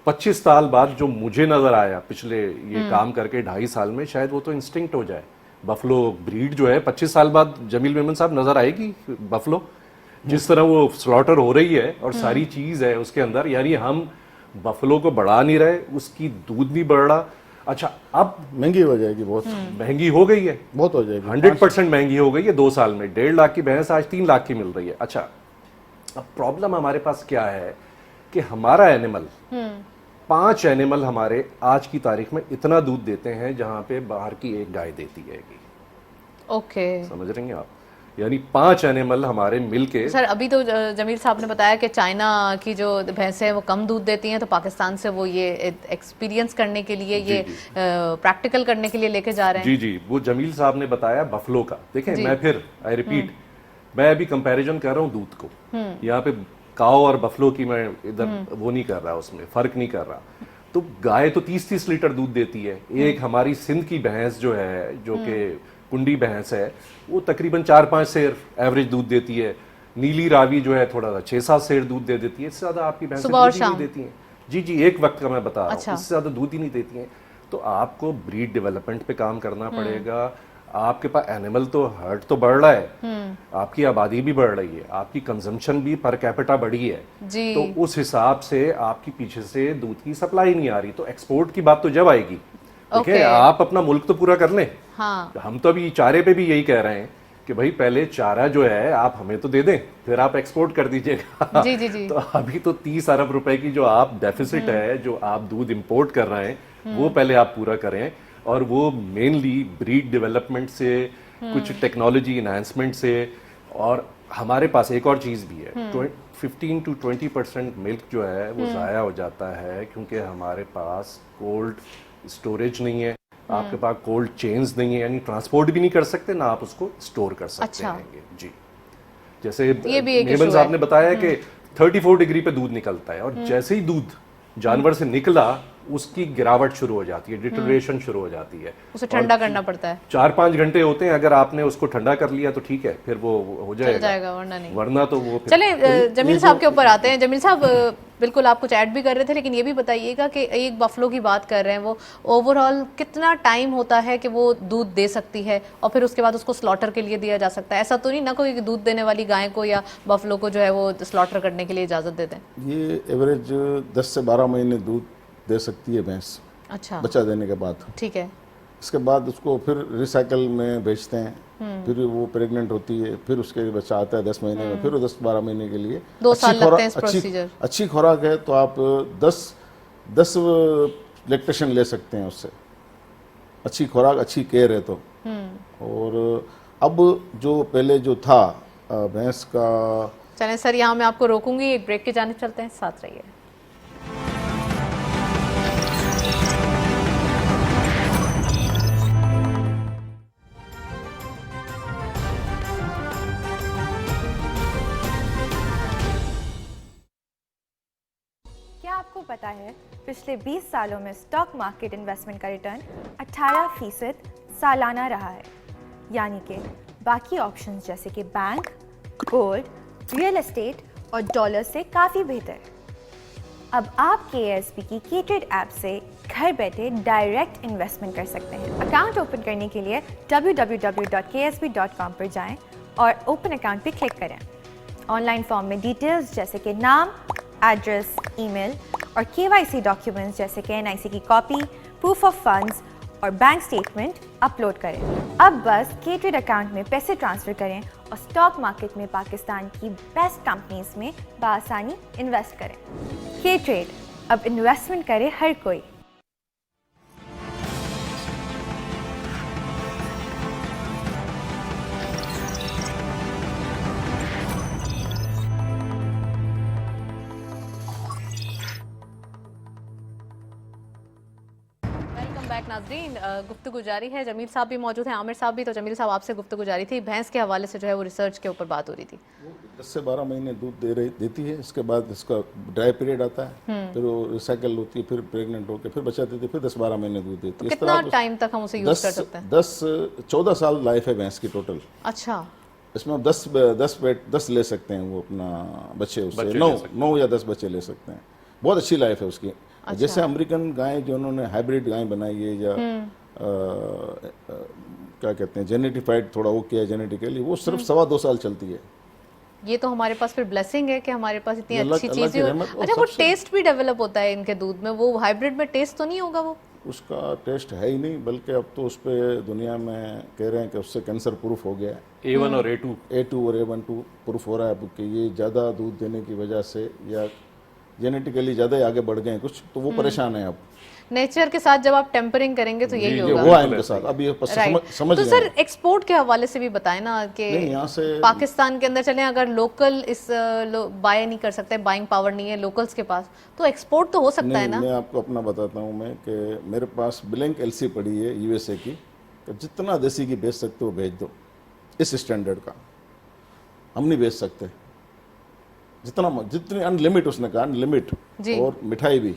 25 साल बाद जो मुझे नजर आया पिछले ये काम करके 2.5 साल में, शायद वो तो इंस्टिंक्ट हो जाए। बफलो ब्रीड जो है 25 साल बाद जमील मेमन साहब नजर आएगी बफलो, जिस तरह वो स्लॉटर हो रही है और सारी चीज है उसके अंदर, यानी हम बफलो को बढ़ा नहीं रहे, उसकी दूध नहीं बढ़ रहा। अच्छा, अब महंगी हो जाएगी, बहुत महंगी हो गई है, बहुत हो जाएगी, 100% महंगी हो गई है 2 साल में। 1.5 लाख की भैंस आज 3 लाख की मिल रही है। अच्छा, अब प्रॉब्लम हमारे पास क्या है कि हमारा एनिमल, 5 एनिमल हमारे आज की तारीख में इतना दूध देते हैं जहां पे बाहर की एक गाय देती है। ओके, समझ रहे हैं आप? यानी 5 एनिमल हमारे मिलके। सर अभी तो जमील साहब ने बताया कि चाइना की जो भैंसें हैं वो कम दूध देती हैं, तो पाकिस्तान से वो ये एक्सपीरियंस करने के लिए, ये प्रैक्टिकल करने के लिए लेके जा रहे हैं। जी जी, वो जमील साहब ने बताया बफलो का। देखें, मैं फिर आई रिपीट, मैं अभी कंपैरिजन कर रहा हूँ दूध को, यहाँ पे काओ और बफलो की मैं इधर वो नहीं कर रहा, उसमें फर्क नहीं कर रहा। तो गाय तो 30-30 लीटर दूध देती है। एक हमारी सिंध की भैंस जो है, जो कि कुंडी भैंस है, वो तकरीबन 4-5 सेर एवरेज दूध देती है। नीली रावी जो है थोड़ा सा 6-7 सेर दूध दे देती है, इससे ज्यादा आपकी भैंसें दूध नहीं देती हैं। जी जी, एक वक्त का मैं बता रहा हूँ, इससे ज्यादा दूध ही नहीं देती हैं। तो आपको ब्रीड डेवलपमेंट पे काम करना पड़ेगा। आपके पास एनिमल तो हर्ट तो बढ़ रहा है, आपकी आबादी भी बढ़ रही है, आपकी कंजम्पशन भी पर कैपिटा बढ़ी है जी। तो उस हिसाब से आपकी पीछे से दूध की सप्लाई नहीं आ रही। तो एक्सपोर्ट की बात तो जब आएगी, देखिए आप अपना मुल्क तो पूरा कर लें। हाँ। हम तो अभी चारे पे भी यही कह रहे हैं कि भाई पहले चारा जो है आप हमें तो दे दें, फिर आप एक्सपोर्ट कर दीजिएगा। जी जी जी। तो अभी तो 30 अरब रुपए की जो आप डेफिसिट है, जो आप दूध इंपोर्ट कर रहे हैं, वो पहले आप पूरा करें। और वो मेनली ब्रीड डेवलपमेंट से, कुछ टेक्नोलॉजी इन्हांसमेंट से, और हमारे पास एक और चीज़ भी है, 15 to 20% मिल्क जो है वो ज़ाया हो जाता है क्योंकि हमारे पास कोल्ड स्टोरेज नहीं है, आपके पास कोल्ड चेन्स नहीं है, यानी ट्रांसपोर्ट भी नहीं कर सकते ना आप उसको स्टोर कर सकते अच्छा। हैं जी। जैसे ये भी एक मेमन issue साहब है। ने बताया कि 34 डिग्री पे दूध निकलता है और जैसे ही दूध जानवर से निकला उसकी गिरावट शुरू हो जाती है, डिटोरेशन शुरू हो जाती है, उसे ठंडा करना पड़ता है। 4-5 घंटे होते हैं, अगर आपने उसको ठंडा कर लिया तो ठीक है, फिर वो हो चल जाएगा, जाएगा, वरना नहीं। वरना तो वो फिर चले जमील साहब के ऊपर आते हैं। जमील साहब, बिल्कुल आप कुछ ऐड भी कर रहे थे, लेकिन ये भी बताइएगा कि एक बफलो की बात कर रहे हैं, वो ओवरऑल कितना टाइम होता है कि वो दूध दे सकती है और फिर उसके बाद उसको स्लॉटर के लिए दिया जा सकता है? ऐसा तो नहीं ना कोई दूध देने वाली गाय को या बफलो को जो है वो स्लॉटर करने के लिए इजाजत दे दें? ये एवरेज 10 से 12 महीने दूध दे सकती है भैंस, अच्छा, बच्चा देने के बाद। ठीक है। इसके बाद उसको फिर रिसाइकल में बेचते हैं, फिर वो प्रेग्नेंट होती है, फिर उसके बच्चा आता है 10 महीने में, फिर वो 10-12 महीने के लिए 2 साल अच्छी लगते हैं इस खुराक, प्रोसीजर। अच्छी खुराक है तो आप 10 लैक्टेशन ले सकते हैं उससे, अच्छी खुराक, अच्छी केयर है तो। और अब जो पहले जो था भैंस का, चलें सर, यहाँ मैं आपको रोकूंगी, एक ब्रेक की जानिब चलते हैं, साथ रहिए। क्या आपको पता है पिछले 20 सालों में स्टॉक मार्केट इन्वेस्टमेंट का रिटर्न 18% सालाना रहा है, यानी कि बाकी ऑप्शंस जैसे कि बैंक, गोल्ड, रियल एस्टेट और डॉलर से काफ़ी बेहतर। अब आप KSB की K-Trade ऐप से घर बैठे डायरेक्ट इन्वेस्टमेंट कर सकते हैं। अकाउंट ओपन करने के लिए www.ksb.com पर जाएं और ओपन अकाउंट पर क्लिक करें। ऑनलाइन फॉर्म में डिटेल्स जैसे कि नाम, एड्रेस, ईमेल और KYC डॉक्यूमेंट्स जैसे कि NIC की कॉपी, प्रूफ ऑफ फंड्स और बैंक स्टेटमेंट अपलोड करें। अब बस K-Trade अकाउंट में पैसे ट्रांसफ़र करें और स्टॉक मार्केट में पाकिस्तान की बेस्ट कंपनीज में बआसानी इन्वेस्ट करें। K-Trade, अब इन्वेस्टमेंट करे हर कोई। बैक नाज़रीन, गुफ्तगू जारी है। जमील साहब भी मौजूद हैं, आमिर साहब भी। तो जमील साहब, आपसे गुफ्तगू जारी थी, भैंस के हवाले से जो है वो रिसर्च के ऊपर बात हो रही थी। 10 से 12 महीने दूध देती है, इसके बाद इसका ड्राई पीरियड आता है, फिर वो रिसाइकल होती है, फिर प्रेग्नेंट होकर फिर बच्चा देती है, फिर 10-12 महीने दूध देती है। कितना टाइम तक हम उसे यूज कर सकते हैं? 14 साल लाइफ है भैंस की टोटल। अच्छा, इसमें आप 10 ले सकते हैं वो अपना बच्चे, उससे 9 या 10 बच्चे ले सकते हैं। बहुत अच्छी लाइफ है उसकी। जैसे अमेरिकन गाय जो उन्होंने हाइब्रिड गाय बनाई है या क्या कहते हैं जेनेटिफाइड, थोड़ा वो किया है जेनेटिकली, वो सिर्फ 2.25 साल चलती है। ये तो हमारे पास फिर ब्लेसिंग है कि हमारे पास इतनी अल्लाह अच्छी की चीजें। रहमत। और अच्छा, वो सबसे- टेस्ट भी डेवलप होता है इनके दूध में, वो हाइब्रिड में टेस्ट तो नहीं होगा? वो उसका टेस्ट है ही नहीं, बल्कि अब तो उस पर दुनिया में कह रहे हैं कि उससे कैंसर प्रूफ हो गया है। A1 और A2 और A1 प्रूफ हो रहा है अब कि ये ज़्यादा दूध देने की वजह से या जेनेटिकली ज़्यादा ही आगे बढ़ गए हैं कुछ, तो वो परेशान है अब। नेचर के साथ जब आप टेम्परिंग करेंगे तो यही ये होगा। हुआ है इनके साथ, अब ये राइट। समझ तो गए सर, हैं। एक्सपोर्ट के हवाले से भी बताएं ना कि नहीं, यहाँ से पाकिस्तान के अंदर चलें, अगर लोकल बाय नहीं कर सकते, बाइंग पावर नहीं है लोकल्स के पास, तो एक्सपोर्ट तो हो सकता है ना? मैं आपको अपना बताता हूँ मैं कि मेरे पास ब्लैंक LC पड़ी है USA की, तो जितना देसी की बेच सकते हो भेज दो, इस स्टैंडर्ड का हम नहीं बेच सकते। जितनी अनलिमिट, उसने कहा अनलिमिट। और मिठाई भी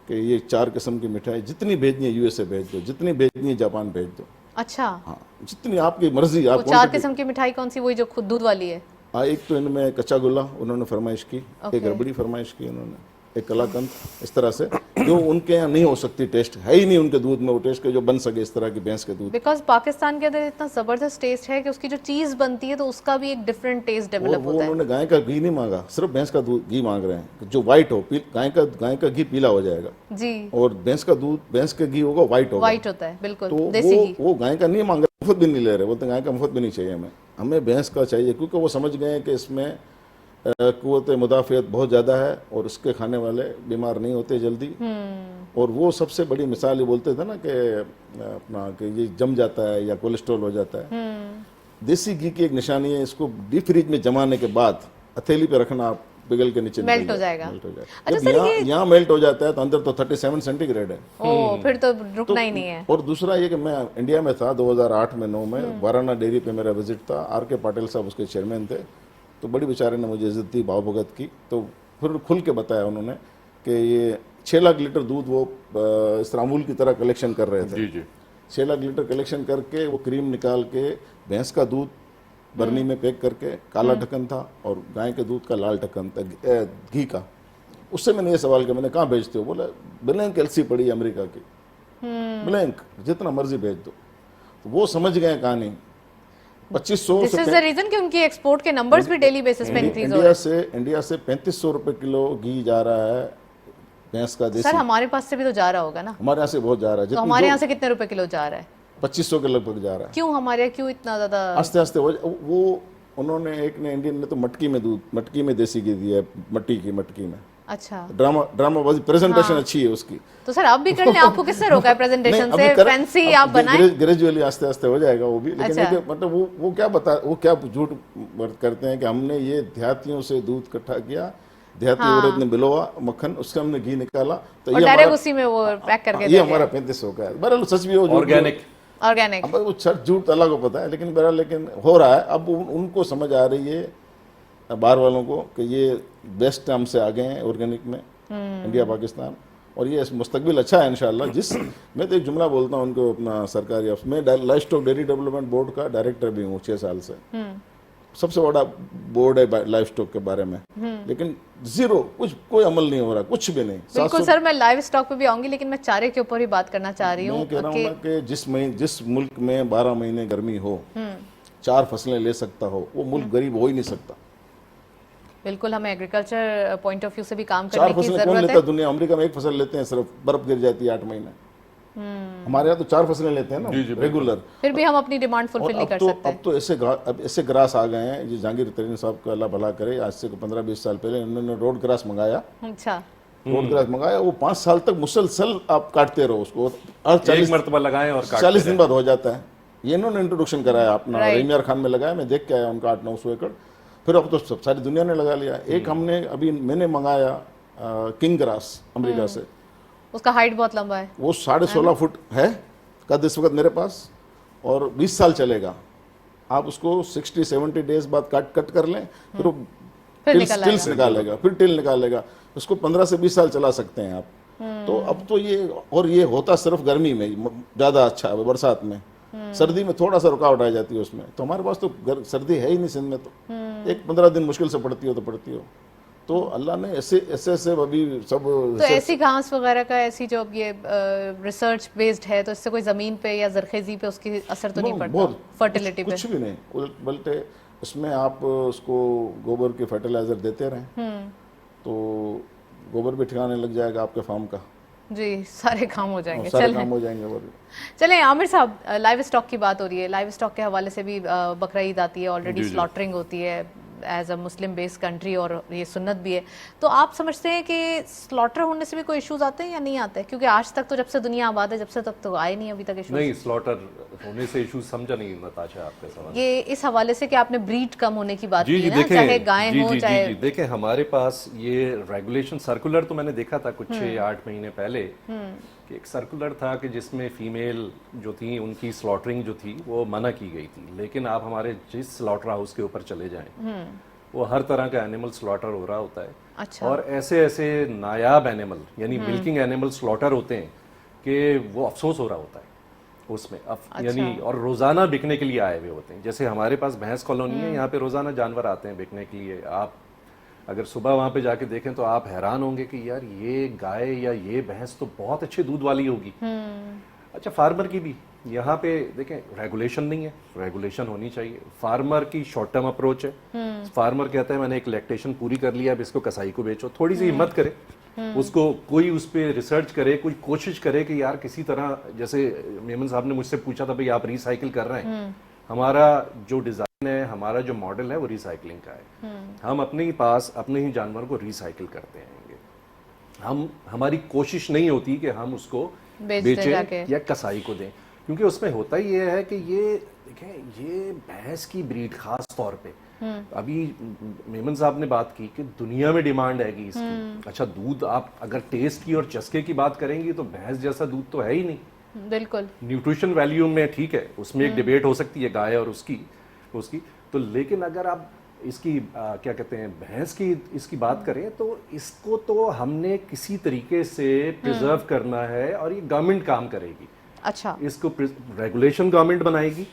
कि ये 4 किस्म की मिठाई जितनी भेजनी है USA भेज दो, जितनी भेजनी है जापान भेज दो। अच्छा, हाँ, जितनी आपकी मर्जी। आप 4 किस्म की मिठाई कौन सी? वही जो खुद दूध वाली है? हाँ, एक तो इनमें कच्चा गुल्ला उन्होंने फरमाइश की, एक रबड़ी फरमाइश की उन्होंने, एक कलाकंद, इस तरह से जो उनके यहाँ नहीं हो सकती, टेस्ट है ही नहीं उनके दूध में वो टेस्ट के जो बन सके इस तरह की भैंस के दूध। बिकॉज पाकिस्तान के अंदर इतना जबरदस्त टेस्ट है कि उसकी जो चीज बनती है तो उसका भी एक डिफरेंट टेस्ट डेवलप होता है। उन्होंने गाय का घी नहीं मांगा, सिर्फ भैंस का दूध घी मांग रहे हैं जो व्हाइट हो। गाय का घी पीला हो जाएगा जी, और भैंस का दूध, भैंस का घी होगा व्हाइट होगा। व्हाइट होता है, बिल्कुल तो देसी घी। वो गाय का नहीं मांग रहे, मुफ्त भी नहीं ले रहे, बोलते गाय का मुफ्त भी नहीं चाहिए हमें भैंस का चाहिए, क्योंकि वो समझ गए हैं कि इसमें कुव्वत मुदाफ़ियत बहुत ज़्यादा है और इसके खाने वाले बीमार नहीं होते जल्दी। और वो सबसे बड़ी मिसाल ये बोलते थे ना कि अपना कि ये जम जाता है या कोलेस्ट्रॉल हो जाता है। देसी घी की एक निशानी है, इसको डीप फ्रीज में जमाने के बाद हथेली पे रखना, आप पिघल के नीचे मेल्ट निकल हो जाएगा। मेल्ट हो जाएगा। अच्छा जब सर, यहाँ मेल्ट हो जाता है तो अंदर तो 37 सेंटीग्रेड है। ओ फिर तो रुकना ही नहीं है। और दूसरा ये कि मैं इंडिया में था 2008 में 9 में, वाराना डेयरी पे मेरा विजिट था, आर के पाटिल साहब उसके चेयरमैन थे। तो बड़ी बेचारे ने मुझे इज्जत दी, भावभगत की। तो फिर खुल के बताया उन्होंने कि ये 6 लाख लीटर दूध वो इस्तांबुल की तरह कलेक्शन कर रहे थे। जी जी। 6 लाख लीटर कलेक्शन करके वो क्रीम निकाल के भैंस का दूध बरनी में पैक करके, काला ढक्कन था और गाय के दूध का लाल ढक्कन था, घी का। उससे मैंने ये सवाल किया, मैंने कहाँ भेजते हो? बोला ब्लैंक एलसी पड़ी है अमेरिका की, ब्लैंक जितना मर्जी भेज दो। तो वो समझ गए कहानी। 2500 दिस इज द रीजन कि उनकी एक्सपोर्ट के नंबर्स भी डेली बेसिस पे इंक्रीज हो रहे हैं। इंडिया से 3500 रुपए किलो घी जा रहा है भैंस का देसी। सर हमारे पास से भी तो जा रहा होगा ना, हमारे यहाँ से बहुत जा रहा है। तो हमारे यहाँ से कितने रुपए किलो जा रहा है? 2500 के लगभग जा रहा है। क्यों हमारे यहाँ क्यों इतना ज्यादा? आस्ते आस्ते वो उन्होंने, एक ने इंडियन ने तो मटकी में दूध, मटकी में देसी घी दिया है, मट्टी की मटकी में। अच्छा, ड्रामाबाजी, प्रेजेंटेशन अच्छी है उसकी। तो सर आप भी कर लें, आपको किससे रोका है प्रेजेंटेशन से? फैंसी आप बनाएं, ग्रेजुअली आस्ते आस्ते हो जाएगा वो भी। लेकिन अच्छा। ये मतलब वो क्या झूठ करते हैं कि हमने ये देहातियों से दूध इकट्ठा किया, देहाती औरत ने बिलोवा मक्खन, उससे हमने घी निकाला, तो और ये डायरेक्ट हमारा, उसी में वो पैक करके ये हमारा 3500 का है। बहरहाल सच भी हो, ऑर्गेनिक। ऑर्गेनिक। अब वो सच झूठ अलग को पता है, लेकिन बहरहाल लेकिन हो रहा है। अब उनको समझ आ रही है बाहर वालों को कि ये बेस्ट हमसे आगे हैं ऑर्गेनिक में, इंडिया पाकिस्तान। और ये मुस्तकबिल अच्छा है इंशाल्लाह। मैं तो एक जुमला बोलता हूँ उनको, अपना सरकारी ऑफिस में life stock dairy development board का डायरेक्टर भी हूँ 6 साल से। सबसे बड़ा बोर्ड है लाइफ स्टॉक के बारे में, लेकिन जीरो, कोई अमल नहीं हो रहा, कुछ भी नहीं। बिल्कुल सर, मैं लाइव स्टॉक पे भी आऊंगी, लेकिन मैं चारे के ऊपर ही बात करना चाह रही हूँ। मैं कह रहा हूँ ना कि जिस मुल्क में 12 महीने गर्मी हो, 4 फसलें ले सकता हो, वो मुल्क गरीब हो ही नहीं सकता। बिल्कुल, हमें एग्रीकल्चर पॉइंट ऑफ व्यू से भी काम 4 करने की फसलें कौन जरूरत लेता है। है दुनिया? अमेरिका में 1 फसल लेते हैं सिर्फ, बर्फ गिर जाती है 8 महीने। हमारे यहाँ तो 4 फसलें लेते हैं ना रेगुलर। फिर भी हम अपनी डिमांड फुलफिल नहीं कर सकते। अब तो ऐसे ग्रास आ गए हैं। ये जहांगीर तरीन साहब का अल्लाह भला करे, आज से 15-20 साल पहले उन्होंने रोड ग्रास मंगाया। अच्छा, रोड ग्रास मंगाया, वो 5 साल तक मुसलसल आप काटते रहो उसको, और 40 मरतबा लगाएं और 40 दिन बाद हो जाता है। ये इन्होंने इंट्रोडक्शन कराया अपना, रेमियार खान में लगाया, मैं देख के आया उनका 800-900 एकड़। फिर अब तो सब सारी दुनिया ने लगा लिया। एक मैंने मंगाया किंग ग्रास अमेरिका से, उसका हाइट बहुत लंबा है, वो 16.5 फुट है कद इस वक्त मेरे पास, और 20 साल चलेगा। आप उसको 60-70 डेज बाद कट कर लें, फिर वो टिल्स निकालेगा, फिर टिल निकालेगा। उसको 15 से 20 साल चला सकते हैं आप। तो अब तो ये होता सिर्फ गर्मी में ज़्यादा अच्छा है, बरसात में। सर्दी में थोड़ा सा रुकावट आ जाती है उसमें। तो हमारे पास तो सर्दी है ही नहीं सिंध में, तो एक 15 दिन मुश्किल से पड़ती हो। तो अल्लाह ने ऐसे अभी सब, तो ऐसी घास वगैरह का, ऐसी जो अब ये रिसर्च बेस्ड है, तो इससे कोई जमीन पे या जरखेजी पे उसकी असर तो नहीं पड़ता? फर्टिलिटी पे कुछ भी नहीं, बल्कि इसमें आप उसको गोबर के फर्टिलाइजर देते रहें, तो गोबर भी ठिकाने लग जाएगा आपके फार्म का। जी, सारे काम हो जाएंगे। सारे काम हो जाएंगे। चलें आमिर साहब, लाइव स्टॉक की बात हो रही है। लाइव स्टॉक के हवाले से भी बकरा ईद आती है, ऑलरेडी स्लॉटरिंग होती है as a Muslim based country, और ये सुन्नत भी है। तो आप समझते हैं कि स्लॉटर होने से भी कोई इश्यूज आते हैं या नहीं आते? क्योंकि आज तक तो, जब से दुनिया आबाद है, जब से तक तो आए नहीं अभी तक इश्यूज। नहीं, स्लॉटर होने से इश्यूज समझा नहीं नताशा आपका सवाल। ये इस हवाले से कि आपने ब्रीड कम होने की बात जी की जी, ना, देखें, चाहे गाय हो चाहे। देखें, हमारे पास ये रेगुलेशन सर्कुलर तो मैंने देखा था कुछ 6-8 महीने पहले, कि एक सर्कुलर था कि जिसमें फीमेल जो थी उनकी स्लॉटरिंग जो थी वो मना की गई थी। लेकिन आप हमारे जिस स्लॉटर हाउस के ऊपर चले जाएं, वो हर तरह का एनिमल स्लॉटर हो रहा होता है। अच्छा। और ऐसे नायाब एनिमल, यानी मिल्किंग एनिमल स्लॉटर होते हैं कि वो अफसोस हो रहा होता है उसमें। यानी और रोजाना बिकने के लिए आए हुए होते हैं। जैसे हमारे पास भैंस कॉलोनी है, यहाँ पे रोजाना जानवर आते हैं बिकने के लिए। आप अगर सुबह वहाँ पे जाके देखें तो आप हैरान होंगे कि यार ये गाय या ये भैंस तो बहुत अच्छे दूध वाली होगी। अच्छा, फार्मर की भी यहाँ पे देखें, रेगुलेशन नहीं है, रेगुलेशन होनी चाहिए। फार्मर की शॉर्ट टर्म अप्रोच है। फार्मर कहता है मैंने एक लैक्टेशन पूरी कर लिया, अब इसको कसाई को बेचो। थोड़ी सी हिम्मत करे, उसको कोई उस पर रिसर्च करे, कोई कोशिश करे कि यार किसी तरह, जैसे मेमन साहब ने मुझसे पूछा था भाई आप रिसाइकिल कर रहे हैं, हमारा जो डिजाइन है, हमारा जो मॉडल है वो रिसाइकलिंग का है। हम अपने ही पास अपने ही जानवर को रिसाइकिल करते हैं। हमारी कोशिश नहीं होती कि हम उसको बेचें या कसाई को दें, क्योंकि उसमें होता ही ये है कि ये देखें ये भैंस की ब्रीड खास तौर पे अभी मेमन साहब ने बात की कि दुनिया में डिमांड हैगी इसकी। अच्छा दूध आप अगर टेस्ट की और चस्के की बात करेंगी तो भैंस जैसा दूध तो है ही नहीं। बिल्कुल। न्यूट्रिशन वैल्यू में ठीक है, उसमें एक डिबेट हो सकती है गाय और उसकी तो, लेकिन अगर आप इसकी क्या कहते हैं भैंस की इसकी बात करें तो इसको तो हमने किसी तरीके से प्रिजर्व करना है और ये गवर्नमेंट काम करेगी। अच्छा। इसको रेगुलेशन गवर्नमेंट बनाएगी,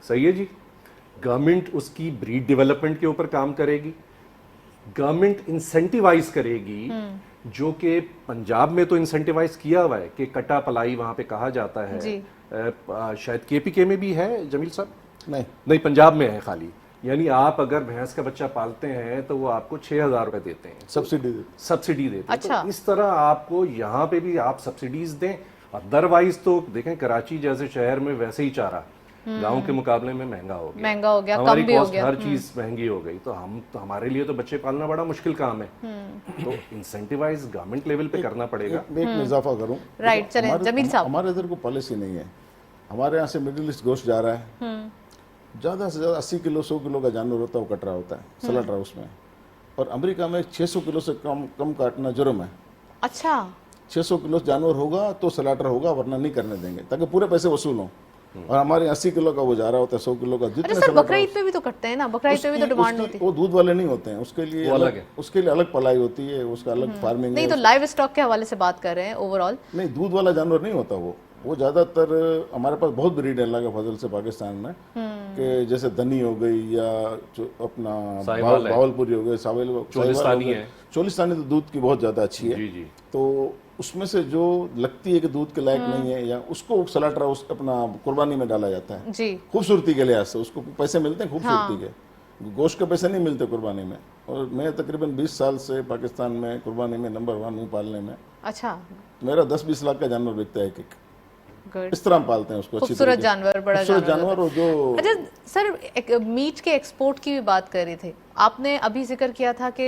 सही है जी। गवर्नमेंट उसकी ब्रीड डेवलपमेंट के ऊपर काम करेगी, गवर्नमेंट इंसेंटिवाइज करेगी, जो कि पंजाब में तो इंसेंटिवाइज किया हुआ है कि कटा पलाई वहां पे कहा जाता है। शायद केपीके में भी है जमील साहब, नहीं पंजाब में है खाली। यानी आप अगर भैंस का बच्चा पालते हैं तो वो आपको 6,000 रुपए देते हैं, सब्सिडी देते हैं। अच्छा। तो इस तरह आपको यहाँ पे भी आप सब्सिडीज दें। अदरवाइज तो देखें कराची जैसे शहर में वैसे ही चारा गांव के मुकाबले में महंगा हो गया, हमारी कॉस्ट हर चीज महंगी हो गई। तो हमारे लिए तो बच्चे पालना बड़ा मुश्किल काम है। तो इंसेंटिवाइज गवर्नमेंट लेवल पे करना पड़ेगा। मैं एक इजाफा करूं, राइट, चलें जमील साहब। हमारे इधर को पॉलिसी नहीं है। हमारे यहाँ से मिडिल ईस्ट गोश्त जा रहा है, ज़्यादा से ज़्यादा 80 किलो 100 किलो का जानवर होता है, वो कट रहा होता है स्लॉटर हाउस में। और अमेरिका में 600 किलो से कम काटना जुर्म है। अच्छा। 600 किलो जानवर होगा तो स्लॉटर होगा, वरना नहीं करने देंगे, ताकि पूरे पैसे वसूल हों। और हमारे 80 किलो का वो जा रहा होता है, 100 किलो का। जितने सर बकरा ईद पे भी तो कटते हैं ना, बकरा ईद पे भी तो डिमांड होती है। वो दूध वाले नहीं होते हैं, उसके लिए अलग पलाई होती है, उसका अलग फार्मिंग। नहीं तो लाइव स्टॉक के हवाले से बात कर रहे हैं ओवरऑल। नहीं, दूध वाला जानवर नहीं होता वो ज़्यादातर हमारे पास बहुत ब्रीड है अल्लाह के फजल से पाकिस्तान में, कि जैसे धनी हो गई या अपना बावलपुरी हो गई, चोलिस्तानी तो दूध की बहुत ज़्यादा अच्छी है। जी। तो उसमें से जो लगती है कि दूध के लायक नहीं है, या उसको स्लॉटर हाउस अपना कुर्बानी में डाला जाता है जी, खूबसूरती के लिहाज से। उसको पैसे मिलते हैं खूबसूरती के, गोश्त के पैसे नहीं मिलते कुर्बानी में। और मैं तकरीबन 20 साल से पाकिस्तान में कुर्बानी में नंबर 1 हूँ पालने में। अच्छा। मेरा 10-20 लाख का जानवर बिकता है एक। इस तरह हम पालते हैं उसको। खूबसूरत जानवर, बड़ा जानवर और जो। अच्छा सर, मीट के एक्सपोर्ट की भी बात कर रहे थे आपने, अभी जिक्र किया था कि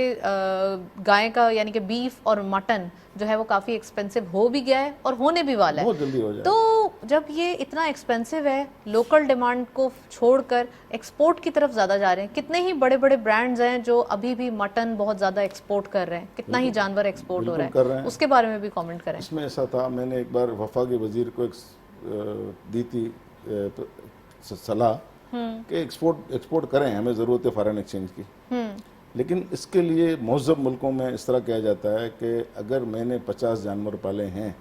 गाय का यानी कि बीफ और मटन जो है वो काफी एक्सपेंसिव हो भी गया है और होने भी वाला है, बहुत जल्दी हो जाए। तो जब ये इतना एक्सपेंसिव है, लोकल डिमांड को छोड़कर एक्सपोर्ट की तरफ ज्यादा जा रहे हैं। कितने ही बड़े बड़े ब्रांड्स हैं जो अभी भी मटन बहुत ज्यादा एक्सपोर्ट कर रहे हैं, कितना ही जानवर एक्सपोर्ट हो रहा है, उसके बारे में भी कमेंट करें। इसमें ऐसा था, मैंने एक बार वफाकी वजीर को दी थी सलाह कि एक्सपोर्ट करें, हमें ज़रूरत है फॉरेन एक्सचेंज की। लेकिन इसके लिए महज़ब मुल्कों में इस तरह किया जाता है कि अगर मैंने 50 जानवर पाले हैं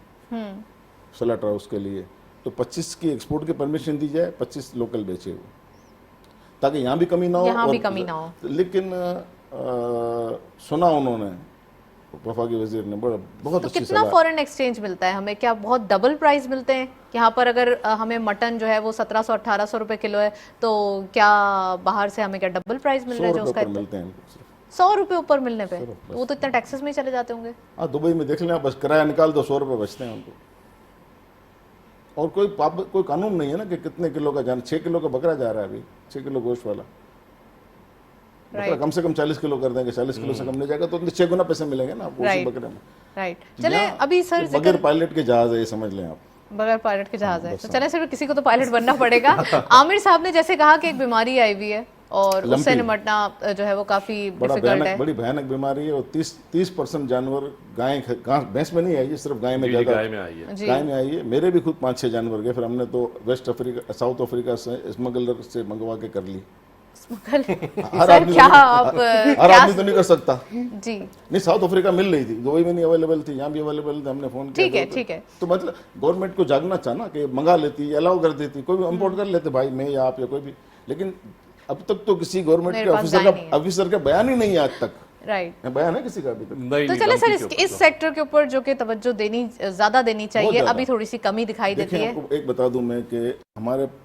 स्लॉटर हाउस के लिए, तो 25 की एक्सपोर्ट की परमिशन दी जाए, 25 लोकल बेचे हो, ताकि यहाँ भी कमी ना हो, यहाँ भी कमी ना हो। लेकिन सुना उन्होंने, वफाकी वजीर ने बहुत तो अच्छी कितना फॉरेन एक्सचेंज मिलता है हमें? क्या बहुत डबल प्राइस मिलते हैं? यहाँ पर अगर हमें मटन जो है वो 1700-1800 रुपए किलो है, तो क्या बाहर से हमें क्या डबल प्राइस मिल रहा है जो उसका? मिलते हैं 100 रुपए ऊपर मिलने पे, वो तो इतना टैक्सेस में ही चले जाते होंगे। हाँ, दुबई में देख लें, बस किराया निकाल दो, 100 रुपए बचते हैं उनको। और कोई कानून नहीं है ना कि कितने किलो का 6 किलो का बकरा जा रहा है अभी, 6 किलो गोश्त वाला बकरा कम से कम 40 किलो कर देंगे, 40 किलो से कम नहीं जाएगा तो 6 गुना पैसे मिलेंगे ना आपको उसी बकरे में। राइट। चले अभी सर, बगैर पायलट के जहाज है, ये समझ लें आप, बगैर पायलट के जहाज है। तो चले सर, किसी को तो पायलट बनना पड़ेगा। आमिर साहब ने जैसे कहा कि एक बीमारी आई हुई है और उससे निपटना जो है वो काफी डिफिकल्ट है, बड़ी भयानक बीमारी है। और 30% जानवर भैंस में नहीं आई है, सिर्फ गाय में ज्यादा गाय में आई है। मेरे भी खुद 5-6 जानवर गए, फिर हमने तो साउथ अफ्रीका से स्मगलर से मंगवा के कर ली। हर आदमी तो नहीं कर सकता जी। नहीं, साउथ अफ्रीका मिल रही थी, दुबई में नहीं अवेलेबल थी, यहाँ भी अवेलेबल थी, हमने फोन किया। ठीक है। तो मतलब गवर्नमेंट को जागना चाहना कि मंगा लेती, अलाउ कर देती, कोई भी इम्पोर्ट कर लेते भाई, मैं या आप या कोई भी। लेकिन अब तक तो किसी गवर्नमेंट के ऑफिसर का बयान ही नहीं है आज तक। राइट, बयान है किसी का अभी तक? तो चले सर, इस सेक्टर के ऊपर जो कि तवज्जो ज्यादा देनी चाहिए, अभी थोड़ी सी कमी दिखाई देती है। आपको एक बता दूं मैं कि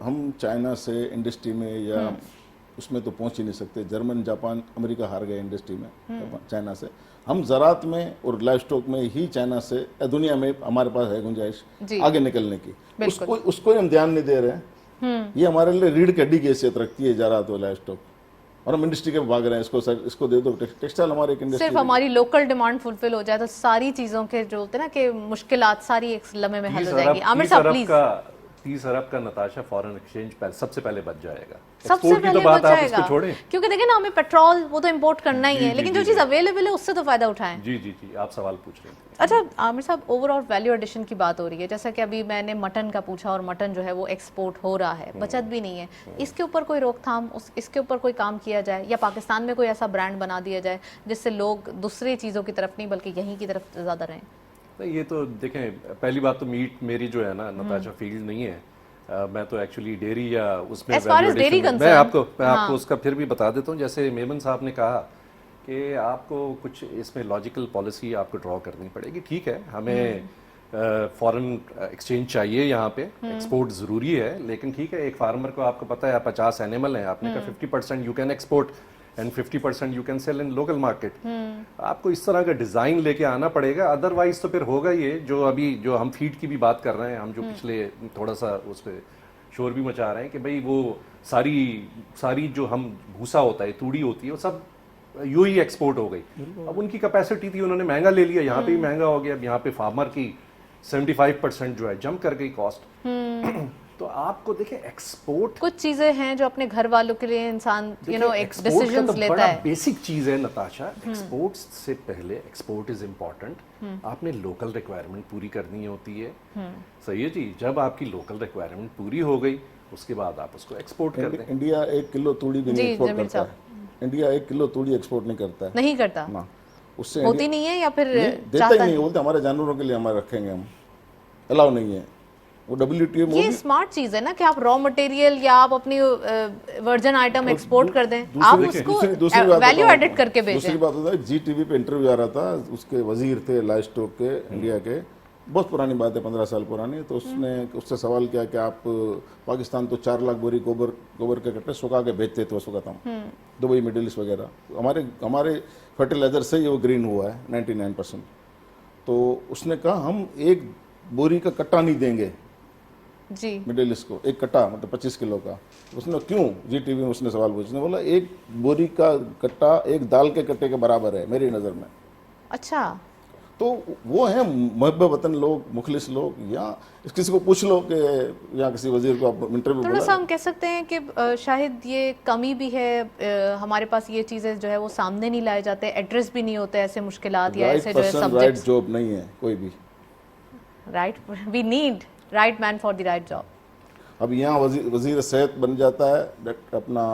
हम चाइना से इंडस्ट्री में या उसमें तो पहुंच ही नहीं सकते। जर्मन, जापान, अमेरिका हार गए इंडस्ट्री में चाइना से। हम ज़रात में और लाइव स्टॉक में ही चाइना से दुनिया में हमारे पास है गुंजाइश आगे निकलने की। उसको हम ध्यान नहीं दे रहे हैं। ये हमारे लिए रीढ़ की हड्डी की हैसियत रखती है ज़रात और लाइव स्टॉक, और हम इंडस्ट्री के भाग रहे हैं। इसको दे दो, टेक्सटाइल हमारे एक इंडस्ट्री। सिर्फ हमारी लोकल डिमांड फुलफिल हो जाए तो सारी चीजों के जो होते हैं ना कि मुश्किलात सारी एक लम्हे में हल हो जाएगी। आमिर साहब प्लीज। 30 अरब का नताशा फॉरेन एक्सचेंज सबसे पहले बच जाएगा। सबसे एक्सपोर्ट की पहले तो बात बच आप जाएगा इसको छोड़ें। क्योंकि देखिए ना, हमें पेट्रोल वो तो इंपोर्ट करना ही जी, है, जी, लेकिन जी, जो चीज़ जी। अवेलेबल है उससे तो फायदा उठाएं। जी जी जी, आप सवाल पूछ रहे थे। अच्छा आमिर साहब, ओवरऑल वैल्यू एडिशन की बात हो रही है, जैसा कि अभी मैंने मटन का पूछा और मटन जो है वो एक्सपोर्ट हो रहा है, बचत भी नहीं है, इसके ऊपर कोई रोकथाम, इसके ऊपर कोई काम किया जाए, या पाकिस्तान में कोई ऐसा ब्रांड बना दिया जाए जिससे लोग दूसरी चीज़ों की तरफ नहीं बल्कि यहीं की तरफ ज़्यादा रहें? नहीं, ये तो देखें, पहली बात तो मीट मेरी जो है ना नताशा फील्ड नहीं है। मैं तो एक्चुअली डेयरी या उसमें As far as value dairy addition में- concerned, मैं आपको उसका फिर भी बता देता हूँ। जैसे मेमन साहब ने कहा कि आपको कुछ इसमें लॉजिकल पॉलिसी आपको ड्रॉ करनी पड़ेगी। ठीक है, हमें फॉरेन एक्सचेंज चाहिए, यहाँ पे एक्सपोर्ट ज़रूरी है, लेकिन ठीक है, एक फार्मर को आपको पता है 50 एनिमल हैं, आपने कहा 50% you can export and 50% you can sell in local market. आपको इस तरह का डिज़ाइन लेके आना पड़ेगा, अदरवाइज तो फिर होगा ये जो अभी जो हम फीड की भी बात कर रहे हैं, हम जो पिछले थोड़ा सा उस पर शोर भी मचा रहे हैं कि भाई वो सारी जो हम भूसा होता है, तूड़ी होती है, वो सब यूं ही एक्सपोर्ट हो गई। अब उनकी कैपेसिटी थी, उन्होंने महंगा ले लिया, यहाँ पे भी महंगा हो गया। अब यहाँ पे फार्मर की 75% जो है जंप कर गई कॉस्ट। तो आपको देखिए एक्सपोर्ट कुछ चीजें हैं जो अपने घर वालों के लिए इंसान एक डिसीजंस लेता है। बेसिक चीज है नताशा, एक्सपोर्ट से पहले एक्सपोर्ट इज इम्पोर्टेंट। आपने लोकल रिक्वायरमेंट पूरी करनी होती है, सही है जी। जब आपकी लोकल रिक्वायरमेंट पूरी हो गई, उसके बाद आप उसको एक्सपोर्ट कर दें। इंडिया 1 किलो तूड़ी भी नहीं एक्सपोर्ट करता है। इंडिया 1 किलो तूड़ी एक्सपोर्ट नहीं करता है, नहीं करता ना। उससे होती नहीं है, या फिर देता ही नहीं, बोलते हमारे जानवरों के लिए हमारे रखेंगे, हम अलाउ नहीं है वो WTO में। ये स्मार्ट चीज है ना कि आप रॉ मटेरियल या आप अपनी वर्जन आइटम एक्सपोर्ट कर दें, आप उसको वैल्यू एडिट करके दूसरी भेजें। बात होता है, GTV पे इंटरव्यू आ रहा था, उसके वजीर थे लाइव स्टॉक के इंडिया के, बहुत पुरानी बात है, 15 साल पुरानी। तो उससे सवाल किया कि आप पाकिस्तान तो 4 लाख बोरी गोबर के कट्टे सुखा के भेजते थे, सुखाता हूँ दुबई, मिडिल ईस्ट वगैरह। हमारे फर्टिलाइजर से ही वो ग्रीन हुआ है 99%। तो उसने कहा हम एक बोरी का कट्टा नहीं देंगे जी मिडिल ईस्ट को, एक कट्टा मतलब 25 किलो का। उसने क्यों, GTV में उसने सवाल पूछा, उसने बोला एक बोरी का कट्टा एक दाल के कट्टे के बराबर है मेरी नज़र में। अच्छा, तो वो है मुहब्बत वतन लोग, मुखलिस लोग। या किसी को पूछ लो कि या किसी वजीर को आप इंटरव्यू थोड़ा सा हम कह सकते हैं कि शायद ये कमी भी है, हमारे पास ये चीज़ें जो है वो सामने नहीं लाए जाते, एड्रेस भी नहीं होते ऐसे मुश्किलात या ऐसे जो है राइट सब्जेक्ट्स। जॉब नहीं है कोई भी, right, we need right man for the right job. अब यहाँ वजीर सेहत बन जाता है अपना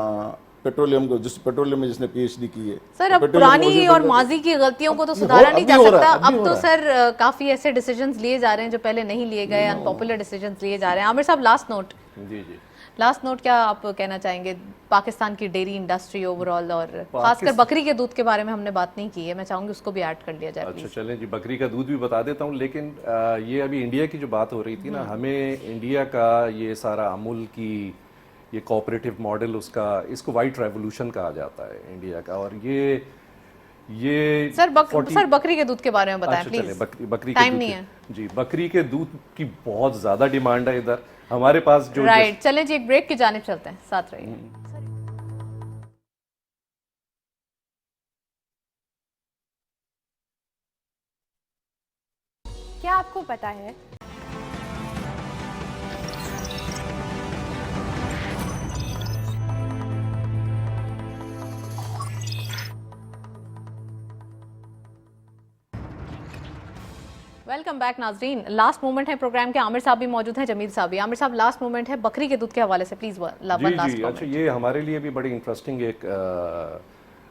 पेट्रोलियम को, जिस पेट्रोलियम में जिसने PhD की है। सर अब पेट्रोलियम पुरानी वजीर और बन माजी की गलतियों को तो अभी सुधारा हो- नहीं अभी जा हो रहा सकता। है, अभी अब हो तो रहा सर काफी ऐसे डिसीजंस लिए जा रहे हैं जो पहले नहीं लिए गए, अनपॉपुलर डिसीजंस लिए जा रहे हैं। आमिर साहब, लास्ट नोट क्या आप कहना चाहेंगे पाकिस्तान की डेयरी इंडस्ट्री ओवरऑल, और खासकर बकरी के दूध के बारे में हमने बात नहीं की है, मैं चाहूंगी उसको भी ऐड कर लिया जाए। अच्छा चलें जी, बकरी का दूध भी बता देता हूँ, लेकिन ये अभी इंडिया की जो बात हो रही थी ना, हमें इंडिया का ये सारा अमूल की ये कोऑपरेटिव मॉडल, इसको वाइट रेवोल्यूशन कहा जाता है इंडिया का। और ये सर बकरी के दूध के बारे में बताएं अच्छा, प्लीज, चलिए, बकरी टाइम के नहीं दूध है जी। बकरी के दूध की बहुत ज्यादा डिमांड है इधर हमारे पास जो राइट। चलें जी, एक ब्रेक की जानिब चलते हैं, साथ रहिए। क्या आपको पता है वेलकम बैक नाजरीन, लास्ट मोमेंट है प्रोग्राम के। आमिर साहब भी मौजूद हैं, जमील साहब भी। आमिर साहब, लास्ट मोमेंट है बकरी के दूध के हवाले से, प्लीज जी। अच्छा, ये हमारे लिए भी बड़ी इंटरेस्टिंग एक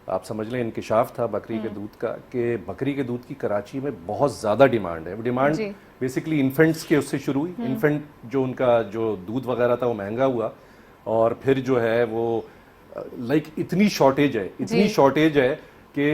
आप समझ लें इंकिशाफ था बकरी के दूध का, कि बकरी के दूध की कराची में बहुत ज़्यादा डिमांड है। डिमांड बेसिकली इन्फेंट्स के उससे शुरू हुई। इन्फेंट जो उनका जो दूध वगैरह था वो महंगा हुआ, और फिर जो है वो इतनी शॉर्टेज है कि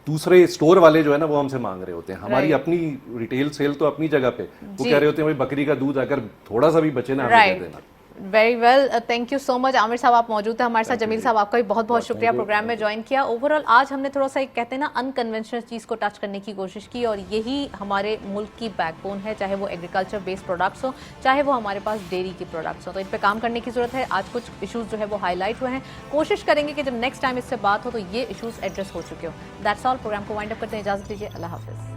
दूसरे स्टोर वाले जो है ना वो हमसे मांग रहे होते हैं। हमारी अपनी रिटेल सेल तो अपनी जगह पे, वो कह रहे होते हैं भाई बकरी का दूध अगर थोड़ा सा भी बचे ना हमें दे देना। Very well, thank you so much. Aamir साहब आप मौजूद हैं हमारे साथ, जमील साहब आपका भी बहुत बहुत शुक्रिया प्रोग्राम में ज्वाइन किया। ओवरऑल आज हमने थोड़ा सा एक कहते हैं ना अनकन्वेंशनल चीज़ को टच करने की कोशिश की, और यही हमारे मुल्क की बैकबोन है, चाहे वो एग्रीकल्चर बेस्ड प्रोडक्ट्स हो, चाहे वो हमारे पास डेयरी की प्रोडक्ट्स हो। तो इन पर काम करने की जरूरत है। आज कुछ इशूज़ जो है वो हाईलाइट हुए हैं, कोशिश करेंगे कि जब नेक्स्ट टाइम इससे बात हो तो ये इशूज़ एड्रेस हो चुके हो। दैट्स ऑल, प्रोग्राम को वाइंड अप करते हैं, इजाज़त दीजिए, अल्लाह हाफिज़।